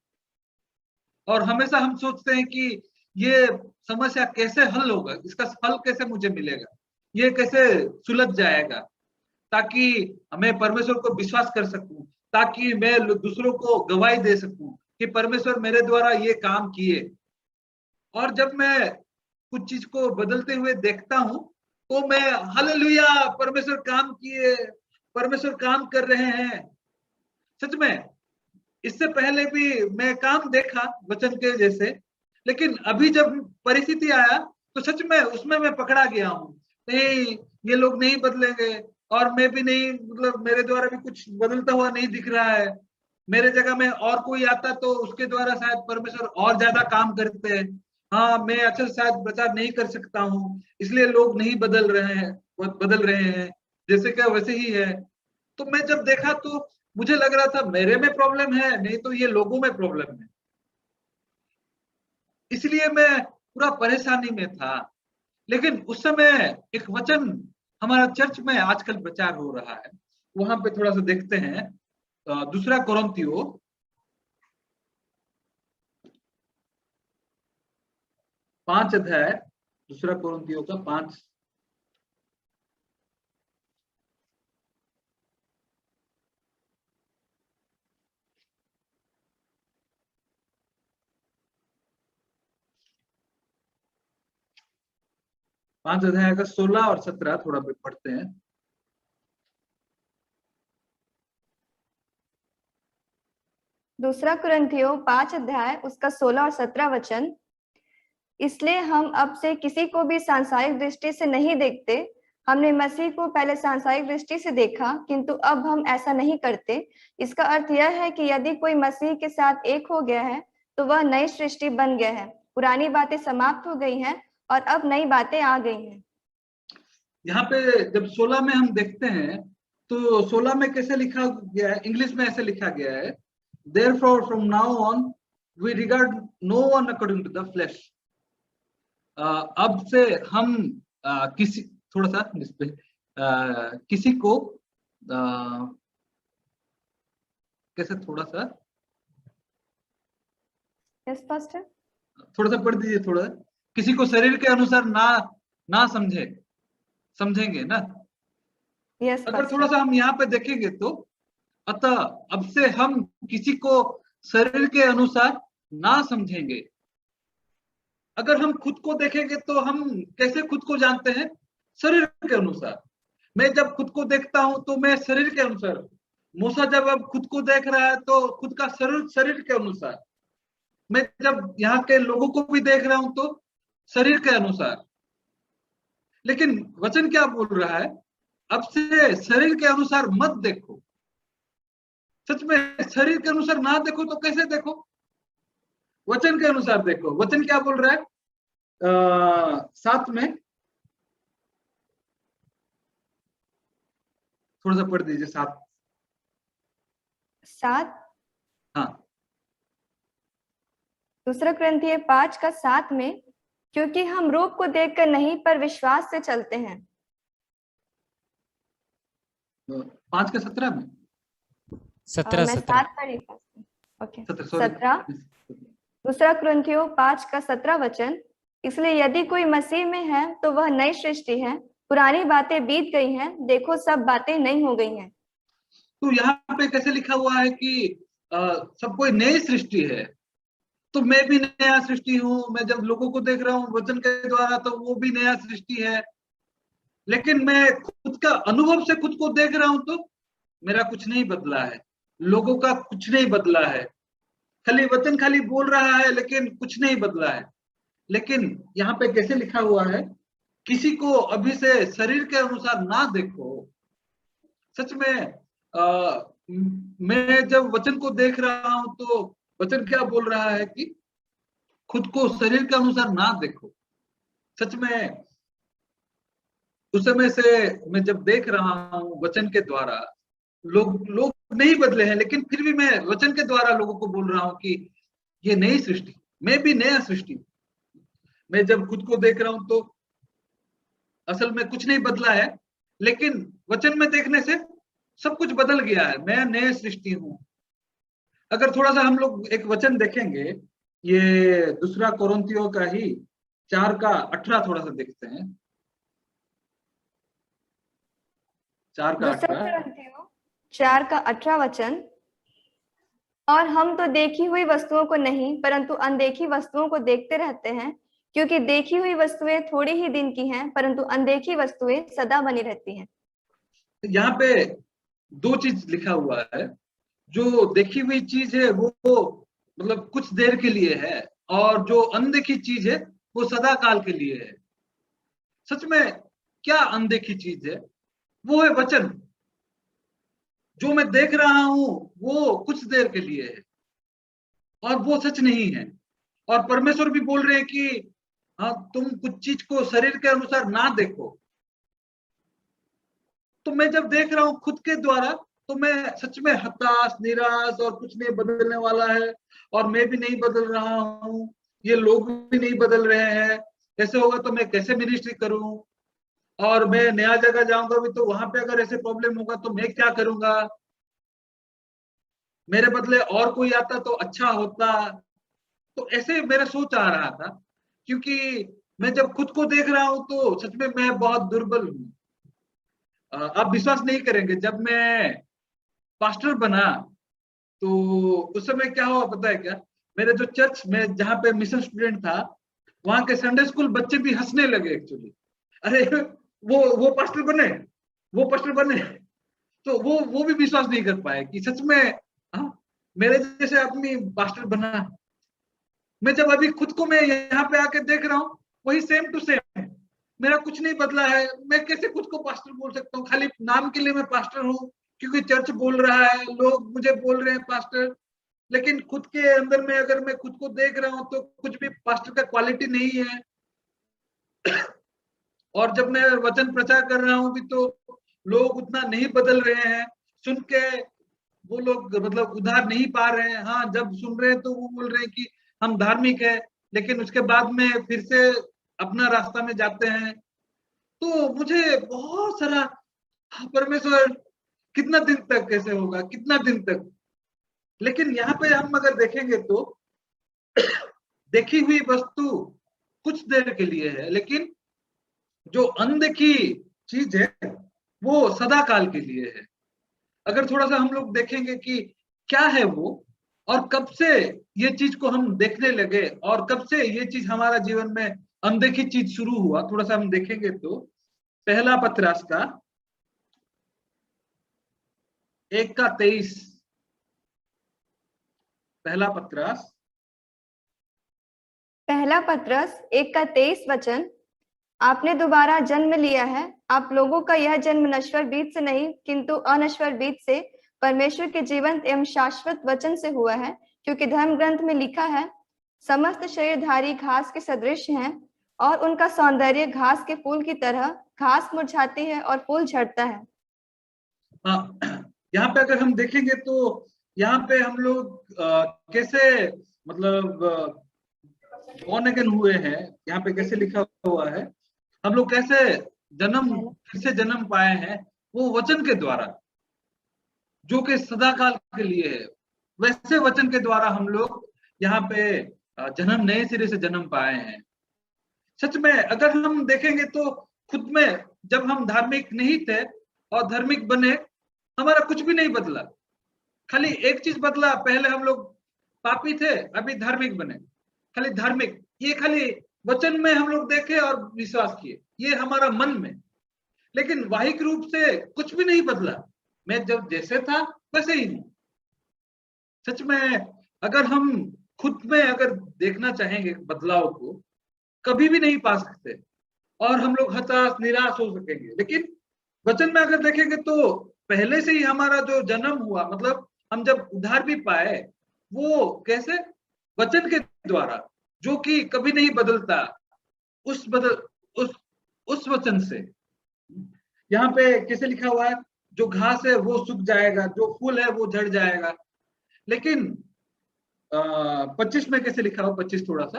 S1: और हमेशा हम सोचते हैं कि ये समस्या कैसे हल होगा, इसका हल कैसे मुझे मिलेगा, ये कैसे सुलझ जाएगा। ताकि मैं परमेश्वर को विश्वास कर सकूं, ताकि मैं दूसरों को गवाही दे सकूं कि परमेश्वर मेरे द्वारा ये काम किए। और जब मैं कुछ चीज को बदलते हुए देखता हूं तो मैं हालेलुया, परमेश्वर काम किए, परमेश्वर काम कर रहे हैं। सच में इससे पहले भी मैं काम देखा वचन के जैसे, लेकिन अभी जब परिस्थिति आया तो सच में उसमें मैं पकड़ा गया हूँ। नहीं, ये लोग नहीं बदलेंगे और मैं भी नहीं, मतलब मेरे द्वारा भी कुछ बदलता हुआ नहीं दिख रहा है। मेरे जगह में और कोई आता तो उसके द्वारा शायद परमेश्वर और ज्यादा काम करते हैं। हाँ, मैं अच्छा से शायद प्रचार नहीं कर सकता हूँ, इसलिए लोग नहीं बदल रहे हैं जैसे क्या वैसे ही है। तो मैं जब देखा तो मुझे लग रहा था मेरे में प्रॉब्लम है, नहीं तो ये लोगों में प्रॉब्लम है। इसलिए मैं पूरा परेशानी में था। लेकिन उस समय एक वचन हमारा चर्च में आजकल प्रचार हो रहा है, वहां पे थोड़ा सा देखते हैं। दूसरा कोरिन्थियों 5 अध्याय, दूसरा कोरिन्थियों का 5। पांच अध्याय का 16 और 17 थोड़ा पढ़ते हैं।
S2: दूसरा कुरिन्थियों 5 अध्याय उसका 16 और 17 वचन। इसलिए हम अब से किसी को भी सांसारिक दृष्टि से नहीं देखते। हमने मसीह को पहले सांसारिक दृष्टि से देखा, किंतु अब हम ऐसा नहीं करते। इसका अर्थ यह है कि यदि कोई मसीह के साथ एक हो गया है तो वह नई सृष्टि बन गया है। पुरानी बातें समाप्त हो गई हैं और अब नई बातें आ गई हैं।
S1: यहाँ पे जब 16 में हम देखते हैं तो 16 में कैसे लिखा गया है, इंग्लिश में ऐसे लिखा गया है, therefore from now on we regard no one according to the flesh। अब से हम किसी, थोड़ा सा इस पे किसी को कैसे, थोड़ा सा
S2: स्पष्ट है?
S1: थोड़ा सा पढ़ दीजिए थोड़ा। किसी को शरीर के अनुसार ना समझेंगे ना।
S2: यस,
S1: अगर थोड़ा सा हम यहाँ पे देखेंगे तो, अतः अब से हम किसी को शरीर के अनुसार ना समझेंगे। अगर हम खुद को देखेंगे तो हम कैसे खुद को जानते हैं? शरीर के अनुसार। मैं जब खुद को देखता हूं तो मैं शरीर के अनुसार, मूसा जब अब खुद को देख रहा है तो खुद का शरीर के अनुसार। मैं जब यहाँ के लोगों को भी देख रहा हूं तो शरीर के अनुसार। लेकिन वचन क्या बोल रहा है? अब से शरीर के अनुसार मत देखो। सच में शरीर के अनुसार ना देखो तो कैसे देखो? वचन के अनुसार देखो। वचन क्या बोल रहा है? 7 में थोड़ा सा पढ़ दीजिए। 7। हाँ,
S2: दूसरा कुरिन्थियों 5 का 7 में, क्योंकि हम रूप को देखकर नहीं पर विश्वास से चलते हैं।
S1: 5 के 17 में
S3: 17
S2: मैं
S3: 17
S2: 7 पढ़ी। ओके,
S1: 17।
S2: दूसरा कुरिन्थियों 5 का 17 वचन। इसलिए यदि कोई मसीह में है तो वह नई सृष्टि है, पुरानी बातें बीत गई हैं, देखो सब बातें नई हो गई हैं।
S1: तो यहाँ पे कैसे लिखा हुआ है कि सब कोई नई सृष्टि है? तो मैं भी नया सृष्टि हूँ। मैं जब लोगों को देख रहा हूँ वचन के द्वारा तो वो भी नया सृष्टि है। लेकिन मैं खुद का अनुभव से खुद को देख रहा हूं तो मेरा कुछ नहीं बदला है, लोगों का कुछ नहीं बदला है। खाली वचन खाली बोल रहा है लेकिन कुछ नहीं बदला है। लेकिन यहाँ पे कैसे लिखा हुआ है? किसी को अभी से शरीर के अनुसार ना देखो। सच में मैं जब वचन को देख रहा हूं तो वचन क्या बोल रहा है कि खुद को शरीर के अनुसार ना देखो। सच में उस समय से मैं जब देख रहा हूँ वचन के द्वारा, लोग नहीं बदले हैं, लेकिन फिर भी मैं वचन के द्वारा लोगों को बोल रहा हूँ कि ये नई सृष्टि, मैं भी नया सृष्टि। मैं जब खुद को देख रहा हूं तो असल में कुछ नहीं बदला है, लेकिन वचन में देखने से सब कुछ बदल गया है। मैं नए सृष्टि हूं। अगर थोड़ा सा हम लोग एक वचन देखेंगे, ये दूसरा कोरिन्थियों का ही 4 का 18 थोड़ा सा देखते हैं।
S2: दूसरा
S1: 4:18।
S2: कुरिन्थियों 4:18 वचन, और हम तो देखी हुई वस्तुओं को नहीं परंतु अनदेखी वस्तुओं को देखते रहते हैं, क्योंकि देखी हुई वस्तुएं थोड़ी ही दिन की हैं परंतु अनदेखी वस्तुएं सदा बनी रहती हैं।
S1: यहाँ पे दो चीज लिखा हुआ है। जो देखी हुई चीज है वो मतलब कुछ देर के लिए है, और जो अनदेखी चीज है वो सदा काल के लिए है। सच में क्या अनदेखी चीज है? वो है वचन। जो मैं देख रहा हूं वो कुछ देर के लिए है और वो सच नहीं है। और परमेश्वर भी बोल रहे हैं कि हाँ, तुम कुछ चीज को शरीर के अनुसार ना देखो। तो मैं जब देख रहा हूं खुद के द्वारा, तो मैं सच में हताश, निराश, और कुछ नहीं बदलने वाला है, और मैं भी नहीं बदल रहा हूं, ये लोग भी नहीं बदल रहे हैं। ऐसे होगा तो मैं कैसे मिनिस्ट्री करूं? और मैं नया जगह जाऊंगा भी तो वहां पे अगर ऐसे प्रॉब्लम होगा तो मैं क्या करूंगा? मेरे बदले और कोई आता तो अच्छा होता। तो ऐसे मेरा सोच आ रहा था, क्योंकि मैं जब खुद को देख रहा हूं तो सच में मैं बहुत दुर्बल हूँ। आप विश्वास नहीं करेंगे, जब मैं पास्टर बना तो उस समय क्या हुआ पता है क्या? मेरे जो चर्च में जहाँ पे मिशन स्टूडेंट था, वहां के संडे स्कूल बच्चे भी हंसने लगे एक्चुअली। अरे वो पास्टर बने, वो पास्टर बने। तो वो भी विश्वास नहीं कर पाए कि सच में हाँ, मेरे जैसे आदमी पास्टर बना। मैं जब अभी खुद को मैं यहाँ पे आके देख रहा हूँ, वही सेम टू सेम। मेरा कुछ नहीं बदला है। मैं कैसे खुद को पास्टर बोल सकता हूँ? खाली नाम के लिए मैं पास्टर हूँ, क्योंकि चर्च बोल रहा है, लोग मुझे बोल रहे हैं पास्टर। लेकिन खुद के अंदर में अगर मैं खुद को देख रहा हूँ तो कुछ भी पास्टर का क्वालिटी नहीं है। और जब मैं वचन प्रचार कर रहा हूँ भी तो लोग उतना नहीं बदल रहे हैं। सुन के वो लोग मतलब उधार नहीं पा रहे हैं। हाँ, जब सुन रहे हैं तो वो बोल रहे हैं कि हम धार्मिक है, लेकिन उसके बाद में फिर से अपना रास्ता में जाते हैं। तो मुझे बहुत सारा, हाँ, परमेश्वर कितना दिन तक कैसे होगा, कितना दिन तक? लेकिन यहाँ पे हम अगर देखेंगे तो देखी हुई वस्तु कुछ देर के लिए है, लेकिन जो अनदेखी चीज है वो सदा काल के लिए है। अगर थोड़ा सा हम लोग देखेंगे कि क्या है वो, और कब से ये चीज को हम देखने लगे, और कब से ये चीज हमारा जीवन में अनदेखी चीज शुरू हुआ, थोड़ा सा हम देखेंगे तो पहला पतरस का 1:23। पहला पतरस
S2: पहला पत्रस 1:23 वचन, आपने दोबारा जन्म लिया है। आप लोगों का यह जन्म नश्वर बीज से नहीं किंतु अनश्वर बीज से, परमेश्वर के जीवंत एवं शाश्वत वचन से हुआ है। क्योंकि धर्म ग्रंथ में लिखा है, समस्त शरीरधारी घास के सदृश हैं, और उनका सौंदर्य घास के फूल की तरह, घास मुरझाती है और फूल झड़ता है।
S1: हाँ, यहाँ पे अगर हम देखेंगे तो यहाँ पे हम लोग कैसे मतलब born again हुए हैं। यहाँ पे कैसे लिखा हुआ है, हम लोग कैसे जन्म फिर से जन्म पाए हैं? वो वचन के द्वारा, जो कि सदा काल के लिए है। वैसे वचन के द्वारा हम लोग यहाँ पे जन्म, नए सिरे से जन्म पाए हैं। सच में अगर हम देखेंगे तो खुद में जब हम धार्मिक नहीं थे और धार्मिक बने, हमारा कुछ भी नहीं बदला। खाली एक चीज बदला, पहले हम लोग पापी थे, अभी धार्मिक बने। खाली धार्मिक, ये खाली वचन में हम लोग देखे और विश्वास किए, ये हमारा मन में। लेकिन वाहिक रूप से कुछ भी नहीं बदला। मैं जब जैसे था वैसे ही हूँ। सच में अगर हम खुद में अगर देखना चाहेंगे बदलाव को, कभी भी नहीं पा सकते, और हम लोग हताश, निराश हो सकेंगे। लेकिन वचन में अगर देखेंगे तो पहले से ही हमारा जो जन्म हुआ, मतलब हम जब उद्धार भी पाए, वो कैसे? वचन के द्वारा, जो कि कभी नहीं बदलता। उस बदल उस उस वचन से। यहाँ पे कैसे लिखा हुआ है, जो घास है वो सूख जाएगा, जो फूल है वो झड़ जाएगा। लेकिन 25 में कैसे लिखा हो? 25 थोड़ा सा।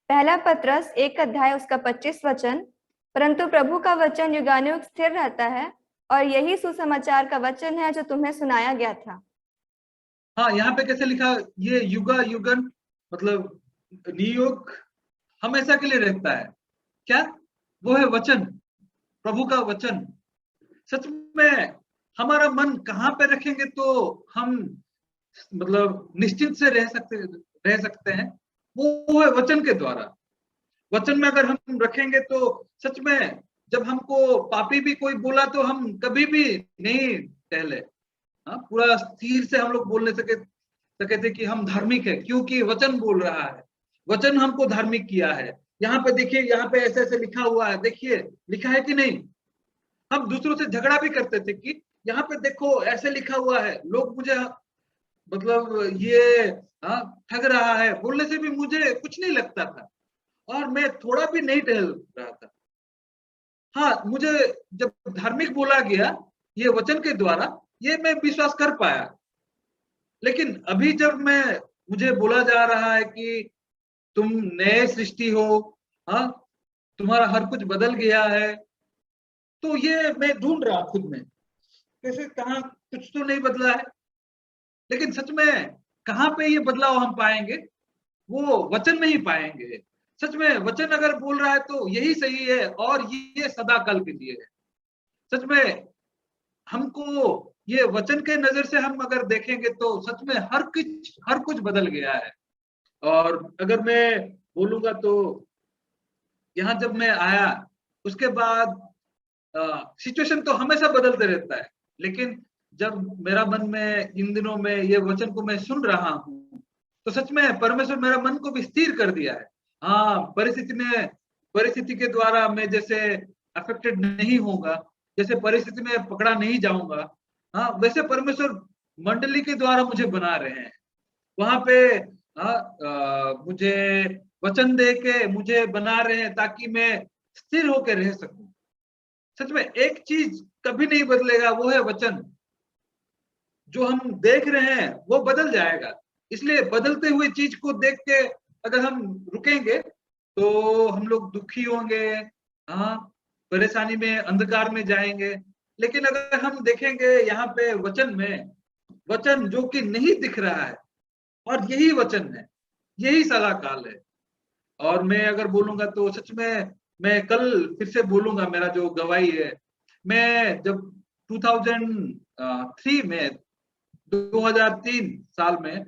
S2: पहला पत्रस 1 अध्याय उसका 25 वचन, परंतु प्रभु का वचन युगानुयुग स्थिर रहता है, और यही सुसमाचार का वचन है जो तुम्हें सुनाया गया था।
S1: हाँ, यहाँ पे कैसे लिखा? ये युगा युगन, मतलब नियोग हमेशा के लिए रहता है। क्या वो है? वचन। प्रभु का वचन, सच में हमारा मन कहाँ पे रखेंगे तो हम मतलब निश्चित से रह सकते हैं, वो है वचन के द्वारा। वचन में अगर हम रखेंगे तो सच में जब हमको पापी भी कोई बोला तो हम कभी भी नहीं टहले। हाँ, पूरा स्थिर से हम लोग बोलने सके थे कि हम धार्मिक है, क्योंकि वचन बोल रहा है, वचन हमको धार्मिक किया है। यहाँ पे देखिए, यहाँ पे ऐसे ऐसे लिखा हुआ है, देखिए लिखा है कि नहीं। हम दूसरों से झगड़ा भी करते थे कि यहाँ पे देखो ऐसे लिखा हुआ है, लोग मुझे मतलब ये हाँ ठग रहा है बोलने से भी मुझे कुछ नहीं लगता था, और मैं थोड़ा भी नहीं टहल रहा था। हाँ, मुझे जब धार्मिक बोला गया ये वचन के द्वारा, ये मैं विश्वास कर पाया। लेकिन अभी जब मुझे बोला जा रहा है कि तुम नए सृष्टि हो, हाँ, तुम्हारा हर कुछ बदल गया है, तो ये मैं ढूंढ रहा खुद में, कैसे कहाँ कुछ तो नहीं बदला है। लेकिन सच में कहाँ पे ये बदलाव हम पाएंगे, वो वचन में ही पाएंगे। सच में वचन अगर बोल रहा है तो यही सही है, और ये सदा काल के लिए है। सच में हमको ये वचन के नजर से हम अगर देखेंगे तो सच में हर कुछ बदल गया है। और अगर मैं बोलूंगा तो यहाँ जब मैं आया उसके बाद सिचुएशन तो हमेशा बदलते रहता है, लेकिन जब मेरा मन में इन दिनों में ये वचन को मैं सुन रहा हूँ तो सच में परमेश्वर मेरा मन को भी स्थिर कर दिया है। हाँ, परिस्थिति के द्वारा मैं जैसे अफेक्टेड नहीं होगा, जैसे परिस्थिति में पकड़ा नहीं जाऊंगा, हाँ वैसे परमेश्वर मंडली के द्वारा मुझे बना रहे हैं। वहां पे मुझे वचन दे के मुझे बना रहे हैं ताकि मैं स्थिर होकर रह सकूं। सच में एक चीज कभी नहीं बदलेगा, वो है वचन। जो हम देख रहे हैं वो बदल जाएगा, इसलिए बदलते हुए चीज को देख के अगर हम रुकेंगे तो हम लोग दुखी होंगे, हाँ परेशानी में अंधकार में जाएंगे। लेकिन अगर हम देखेंगे यहाँ पे वचन में, वचन जो कि नहीं दिख रहा है, और यही वचन है, यही सदा काल है। और मैं अगर बोलूंगा तो सच में मैं कल फिर से बोलूंगा, मेरा जो गवाही है, मैं जब 2003 में 2003 साल में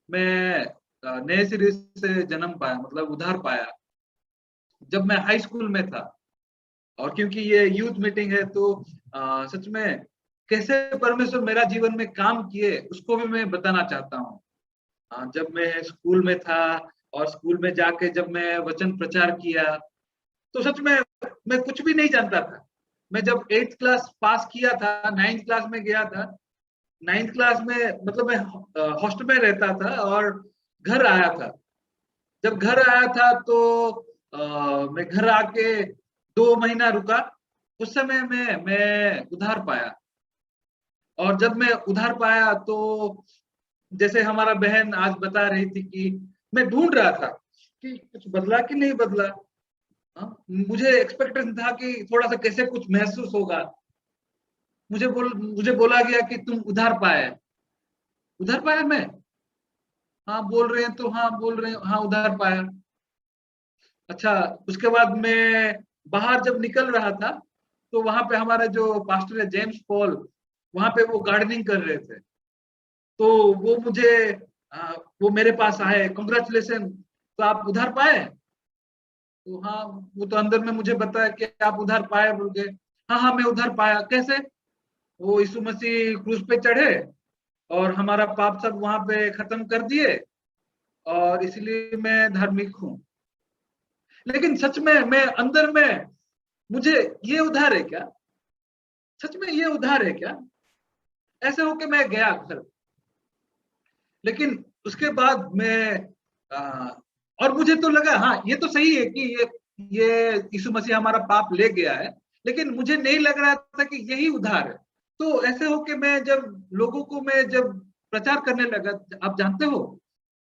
S1: मैं नए सिरे से जन्म पाया, मतलब उद्धार पाया जब मैं हाई स्कूल में था। और क्योंकि ये यूथ मीटिंग है तो सच में कैसे परमेश्वर मेरा जीवन में काम किए उसको भी मैं बताना चाहता हूँ। जब मैं स्कूल में था और स्कूल में जाके जब मैं वचन प्रचार किया तो सच में मैं कुछ भी नहीं जानता था। मैं जब 8th क्लास पास किया था, 9th क्लास में गया था, 9th क्लास में मतलब मैं हॉस्टल में रहता था और घर आया था। जब घर आया था तो मैं घर आके 2 महीना रुका। उस समय मैं उधार पाया, और जब मैं उधार पाया तो जैसे हमारा बहन आज बता रही थी कि मैं ढूंढ रहा था कि कुछ बदला कि नहीं बदला। मुझे एक्सपेक्टेशन था कि थोड़ा सा कैसे कुछ महसूस होगा। मुझे बोला गया कि तुम उधार पाए। उधार पाया मैं? हाँ बोल रहे हैं तो हाँ बोल रहे हैं, हाँ उधार पाया। अच्छा, उसके बाद मैं बाहर जब निकल रहा था तो वहां पे हमारा जो पास्टर है जेम्स पॉल, वहां पे वो गार्डनिंग कर रहे थे। तो वो वो मेरे पास आए, कांग्रेचुलेशन, तो आप उधार पाए? तो हाँ, वो तो अंदर में मुझे बताया कि आप उधार पाए बोल के। हाँ हाँ मैं उधार पाया। कैसे? वो यीशु मसीह क्रूस पे चढ़े और हमारा पाप सब वहां पे खत्म कर दिए, और इसलिए मैं धार्मिक हूँ। लेकिन सच में मैं अंदर में, मुझे ये उधार है क्या? सच में ये उधार है क्या? ऐसे होके मैं गया घर। लेकिन उसके बाद मैं और मुझे तो लगा हाँ ये तो सही है कि ये यीशु मसीह हमारा पाप ले गया है, लेकिन मुझे नहीं लग रहा था कि यही उधार है। तो ऐसे होके मैं जब लोगों को मैं जब प्रचार करने लगा, आप जानते हो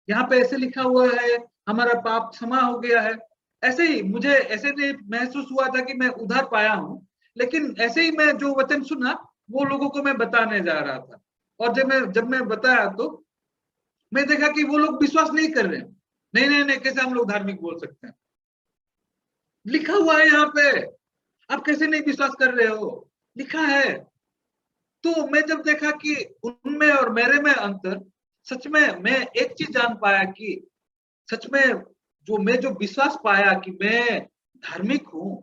S1: यहाँ पे ऐसे लिखा हुआ है हमारा पाप क्षमा हो गया है, ऐसे ही मुझे ऐसे नहीं महसूस हुआ था कि मैं उधार पाया हूँ। लेकिन ऐसे ही मैं जो वचन सुना वो लोगों को मैं बताने जा रहा था। और जब मैं बताया तो मैं देखा कि वो लोग विश्वास नहीं कर रहे हैं। नहीं नहीं नहीं, कैसे हम लोग धार्मिक बोल सकते हैं? लिखा हुआ है यहाँ पे, आप कैसे नहीं विश्वास कर रहे हो? लिखा है। तो मैं जब देखा कि उनमें और मेरे में अंतर, सच में मैं एक चीज जान पाया कि सच में जो विश्वास पाया कि मैं धार्मिक हूं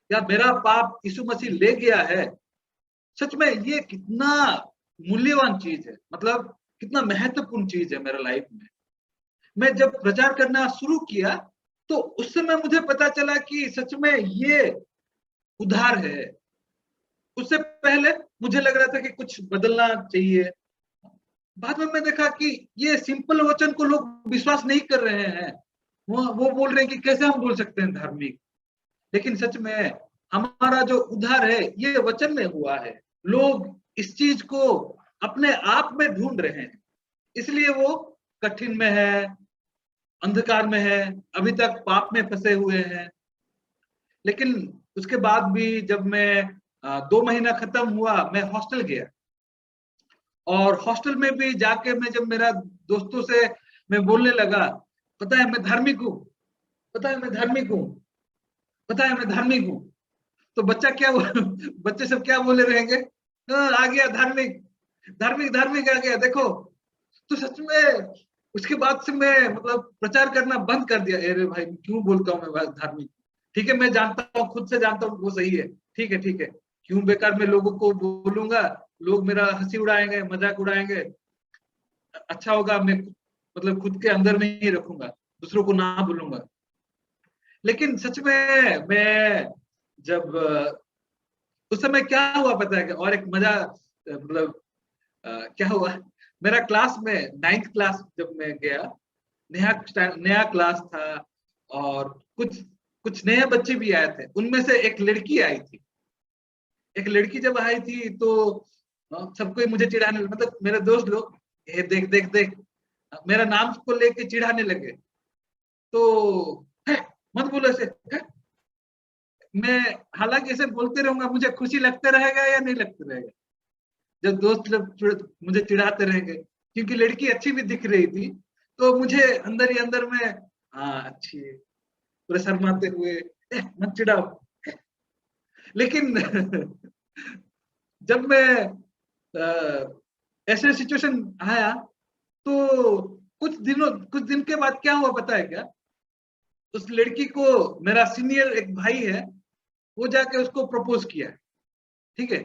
S1: या मेरा पाप यीशु मसीह ले गया है, सच में ये कितना मूल्यवान चीज है, मतलब कितना महत्वपूर्ण चीज है मेरे लाइफ में। मैं जब प्रचार करना शुरू किया तो उस समय मुझे पता चला कि सच में ये उद्धार है। उससे पहले मुझे लग रहा था कि कुछ बदलना चाहिए। बाद में मैं देखा कि ये सिंपल वचन को लोग विश्वास नहीं कर रहे हैं। वो बोल रहे हैं कि कैसे हम बोल सकते हैं धार्मिक। लेकिन सच में हमारा जो उद्धार है ये वचन में हुआ है। लोग इस चीज को अपने आप में ढूंढ रहे हैं, इसलिए वो कठिन में है, अंधकार में है, अभी तक पाप में फंसे हुए हैं। लेकिन उसके बाद भी जब मैं 2 महीना खत्म हुआ, मैं हॉस्टल गया और हॉस्टल में भी जाके मैं जब मेरा दोस्तों से मैं बोलने लगा, पता है मैं धार्मिक हूँ, पता है मैं धार्मिक हूँ, पता है मैं धार्मिक हूँ, तो बच्चे सब क्या बोले रहेंगे? आ गया धार्मिक, धार्मिक धार्मिक आ गया देखो। तो सच में उसके बाद से मैं मतलब प्रचार करना बंद कर दिया। अरे भाई क्यों बोलता हूँ मैं धार्मिक? ठीक है मैं जानता हूँ, खुद से जानता हूँ वो सही है, ठीक है ठीक है, क्यों बेकार में लोगों को बोलूंगा, लोग मेरा हंसी उड़ाएंगे, मजाक उड़ाएंगे। अच्छा होगा मैं मतलब खुद के अंदर में ही रखूंगा, दूसरों को ना बोलूंगा। लेकिन सच में मैं जब उस समय क्या हुआ पता है? और एक मजा मतलब क्या हुआ, मेरा क्लास में 9th क्लास जब मैं गया, नया नया क्लास था और कुछ कुछ नए बच्चे भी आए थे। उनमें से एक लड़की आई थी। एक लड़की जब आई थी तो सबको मुझे चिढ़ाने, मतलब मेरे दोस्त लोग, ये देख देख देख, मेरा नाम को लेके चिढ़ाने लगे। तो "है, मत बोलो ऐसे है?" मैं हालांकि ऐसे बोलते रहूंगा, मुझे खुशी लगते रहेगा या नहीं लगते रहेगा जब दोस्त लोग मुझे चिढ़ाते रहेंगे, क्योंकि लड़की अच्छी भी दिख रही थी। तो मुझे अंदर ही अंदर में हाँ अच्छी है, पूरे शर्माते हुए मत चिढ़ाओ। लेकिन जब मैं ऐसे सिचुएशन आया तो कुछ दिन के बाद क्या हुआ पता है क्या? उस लड़की को मेरा सीनियर एक भाई है, वो जाके उसको प्रपोज किया। ठीक है,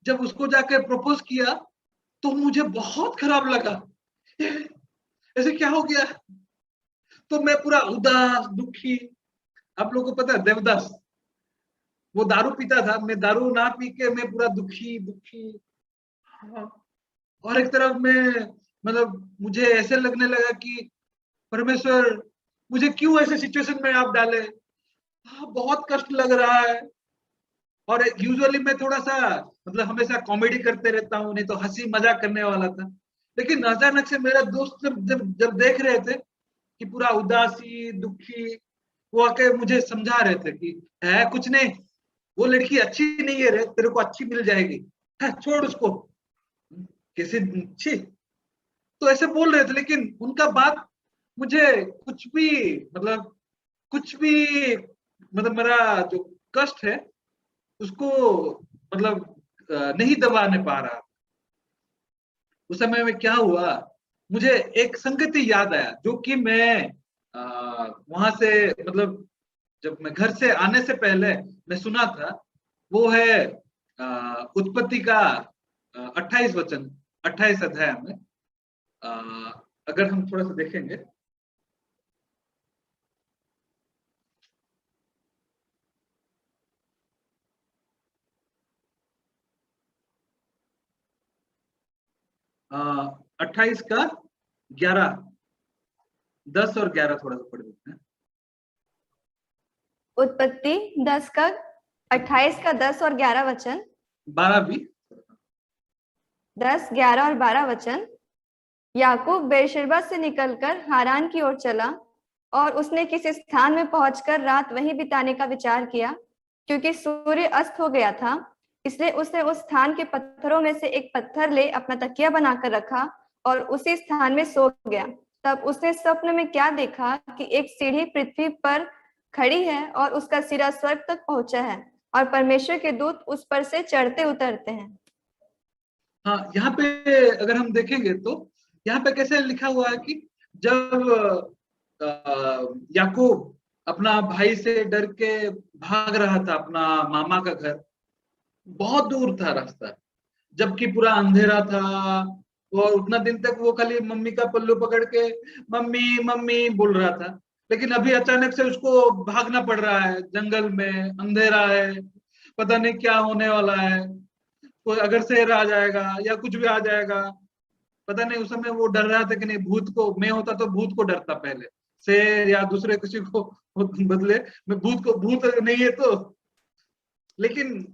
S1: जब उसको जाके प्रपोज किया तो मुझे बहुत खराब लगा, ऐसे क्या हो गया? तो मैं पूरा उदास दुखी। आप लोगों को पता है देवदास, वो दारू पीता था, मैं दारू ना पी के मैं पूरा दुखी दुखी। हाँ। और एक तरफ में मतलब मुझे ऐसे लगने लगा कि परमेश्वर मुझे क्यों ऐसे सिचुएशन में आप डाले। हाँ, बहुत कष्ट लग रहा है। और यूजुअली मैं थोड़ा सा मतलब हमेशा कॉमेडी करते रहता हूँ, नहीं तो हंसी मजाक करने वाला था। लेकिन अचानक से मेरा दोस्त जब देख रहे थे कि पूरा उदासी दुखी, वो आके मुझे समझा रहे थे कि है कुछ नहीं, वो लड़की अच्छी नहीं है रे, तेरे को अच्छी मिल जाएगी, है छोड़ उसको, कैसे अच्छी। तो ऐसे बोल रहे थे, लेकिन उनका बात मुझे कुछ भी मतलब कुछ भी मतलब मेरा जो कष्ट है उसको मतलब नहीं दबाने पा रहा। उस समय में क्या हुआ, मुझे एक संगति याद आया जो कि मैं वहां से मतलब जब मैं घर से आने से पहले मैं सुना था। वो है उत्पत्ति का 28 वचन, 28 अध्याय में। अ, अगर हम थोड़ा सा देखेंगे, 28 का 11, 10 और 11 थोड़ा सा पढ़ देते हैं।
S2: उत्पत्ति 10 का 28 का 10 और 11 वचन।
S1: 12 भी।
S2: 10, 11 और 12 वचन। याकूब बेरशेबा से निकलकर हारान की ओर चला और उसने किसी स्थान में पहुंचकर रात वहीं बिताने का विचार किया। क्योंकि सूर्य अस्त हो गया था, इसलिए उसने उस स्थान के पत्थरों में से एक पत्थर ले अपना तकिया बनाकर रखा और उसी स्थान में सो गया। तब उसने स्वप्न में क्या देखा कि एक सीढ़ी पृथ्वी पर खड़ी है और उसका सिरा स्वर्ग तक पहुंचा है और परमेश्वर के दूत उस पर से चढ़ते उतरते हैं।
S1: हाँ, यहाँ पे अगर हम देखेंगे तो यहाँ पे कैसे लिखा हुआ है कि जब याकूब अपना भाई से डर के भाग रहा था अपना मामा का घर, बहुत दूर था रास्ता, जबकि पूरा अंधेरा था, और उतना दिन तक वो खाली मम्मी का पल्लू पकड़ के मम्मी मम्मी बोल रहा था। लेकिन अभी अचानक से उसको भागना पड़ रहा है, जंगल में अंधेरा है, पता नहीं क्या होने वाला है, कोई अगर शेर आ जाएगा या कुछ भी आ जाएगा, पता नहीं। उस समय वो डर रहा था कि नहीं, भूत को, मैं होता तो भूत को डरता पहले, शेर या दूसरे किसी को बदले, मैं भूत को, भूत नहीं है तो। लेकिन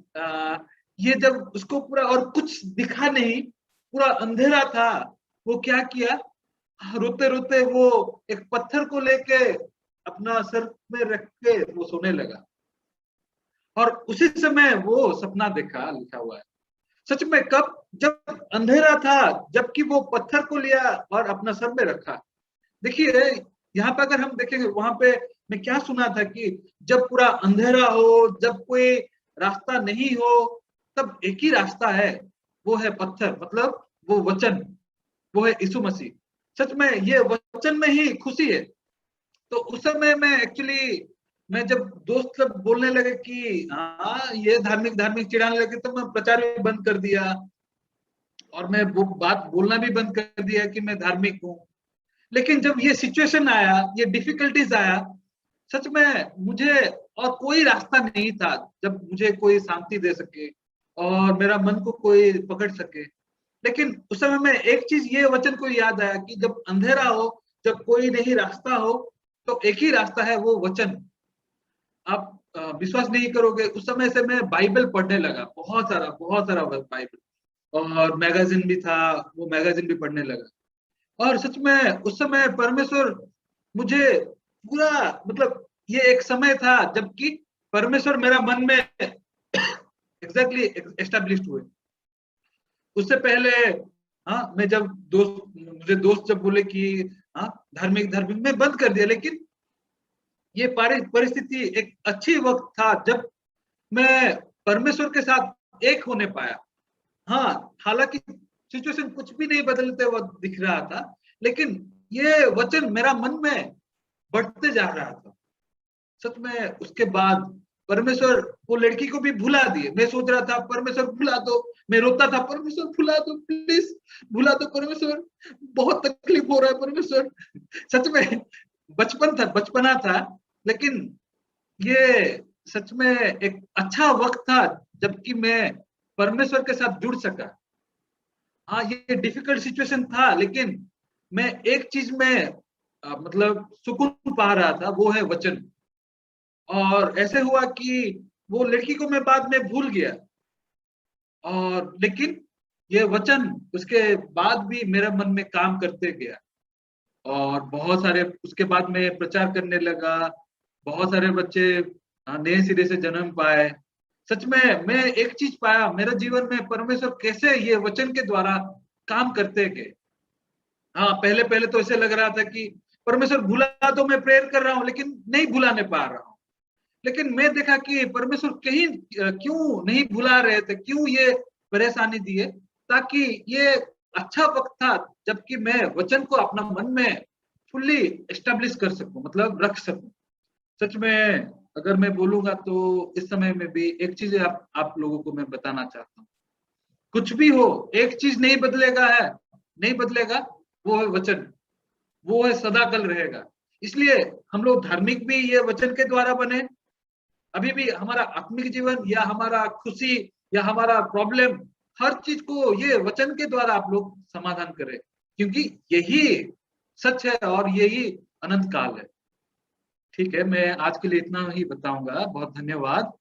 S1: ये जब उसको पूरा और कुछ दिखा नहीं, पूरा अंधेरा था, वो क्या किया, रोते रोते वो एक पत्थर को लेके अपना सर में रख के वो सोने लगा, और उसी समय वो सपना देखा, लिखा हुआ है। सच में कब, जब अंधेरा था, जबकि वो पत्थर को लिया और अपना सर में रखा। देखिए यहाँ पे अगर हम देखेंगे, वहां पे मैं क्या सुना था कि जब पूरा अंधेरा हो, जब कोई रास्ता नहीं हो, तब एक ही रास्ता है, वो है पत्थर, मतलब वो वचन, वो है यीशु मसीह। सच में ये वचन में ही खुशी है। तो उस समय मैं एक्चुअली, मैं जब दोस्त सब बोलने लगे कि हाँ ये धार्मिक धार्मिक चिढ़ाने लगे, तो मैं प्रचार भी बंद कर दिया, और मैं वो बात बोलना भी बंद कर दिया कि मैं धार्मिक हूँ। लेकिन जब ये सिचुएशन आया, ये डिफिकल्टीज आया, सच में मुझे और कोई रास्ता नहीं था जब मुझे कोई शांति दे सके और मेरा मन को कोई पकड़ सके। लेकिन उस समय में एक चीज, ये वचन को याद आया कि जब अंधेरा हो, जब कोई नहीं रास्ता हो, तो एक ही रास्ता है, वो वचन। आप विश्वास नहीं करोगे, उस समय से मैं बाइबल पढ़ने लगा, बहुत सारा बाइबल, और मैगजीन भी था, वो मैगजीन भी पढ़ने लगा। और सच में उस समय परमेश्वर मुझे पूरा, मतलब ये एक समय था जबकि परमेश्वर मेरा मन में एग्जैक्टली एस्टेब्लिश्ड हुए। उससे पहले, हाँ, मैं जब मुझे दोस्त जब बोले कि हाँ धार्मिक धार्मिक, मैं बंद कर दिया। लेकिन ये परिस्थिति एक अच्छी वक्त था जब मैं परमेश्वर के साथ एक होने पाया। हाँ, हालांकि सिचुएशन कुछ भी नहीं बदलते वक्त दिख रहा था, लेकिन ये वचन मेरा मन में बढ़ते जा रहा था। सच में उसके बाद परमेश्वर वो लड़की को भी भुला दिए। मैं सोच रहा था परमेश्वर भुला दो, मैं रोता था परमेश्वर भुला दो, प्लीज भुला दो परमेश्वर, बहुत तकलीफ हो रहा है परमेश्वर। सच में बचपना था, लेकिन ये सच में एक अच्छा वक्त था जबकि मैं परमेश्वर के साथ जुड़ सका। हाँ, ये डिफिकल्ट सिचुएशन था, लेकिन मैं एक चीज में मतलब सुकून पा रहा था, वो है वचन। और ऐसे हुआ कि वो लड़की को मैं बाद में भूल गया, और लेकिन ये वचन उसके बाद भी मेरे मन में काम करते गया, और बहुत सारे उसके बाद में प्रचार करने लगा, बहुत सारे बच्चे नए सिरे से जन्म पाए। सच में मैं एक चीज पाया मेरे जीवन में, परमेश्वर कैसे ये वचन के द्वारा काम करते गए। हाँ, पहले पहले तो ऐसे लग रहा था कि परमेश्वर भुला तो, मैं प्रेयर कर रहा हूँ लेकिन नहीं भुलाने पा रहा हूँ। लेकिन मैं देखा कि परमेश्वर कहीं क्यों नहीं भुला रहे थे, क्यों ये परेशानी दिए, ताकि ये अच्छा वक्त था जबकि मैं वचन को अपना मन में फुल्ली एस्टेब्लिश कर सकूं, मतलब रख सकूं। सच में अगर मैं बोलूंगा तो इस समय में भी एक चीज आप लोगों को मैं बताना चाहता हूँ, कुछ भी हो, एक चीज नहीं बदलेगा है, नहीं बदलेगा, वो है वचन, वो है सदाकल रहेगा। इसलिए हम लोग धार्मिक भी ये वचन के द्वारा बने। अभी भी हमारा आत्मिक जीवन या हमारा खुशी या हमारा प्रॉब्लम, हर चीज को ये वचन के द्वारा आप लोग समाधान करें, क्योंकि यही सच है और यही अनंत काल है। ठीक है, मैं आज के लिए इतना ही बताऊंगा। बहुत धन्यवाद।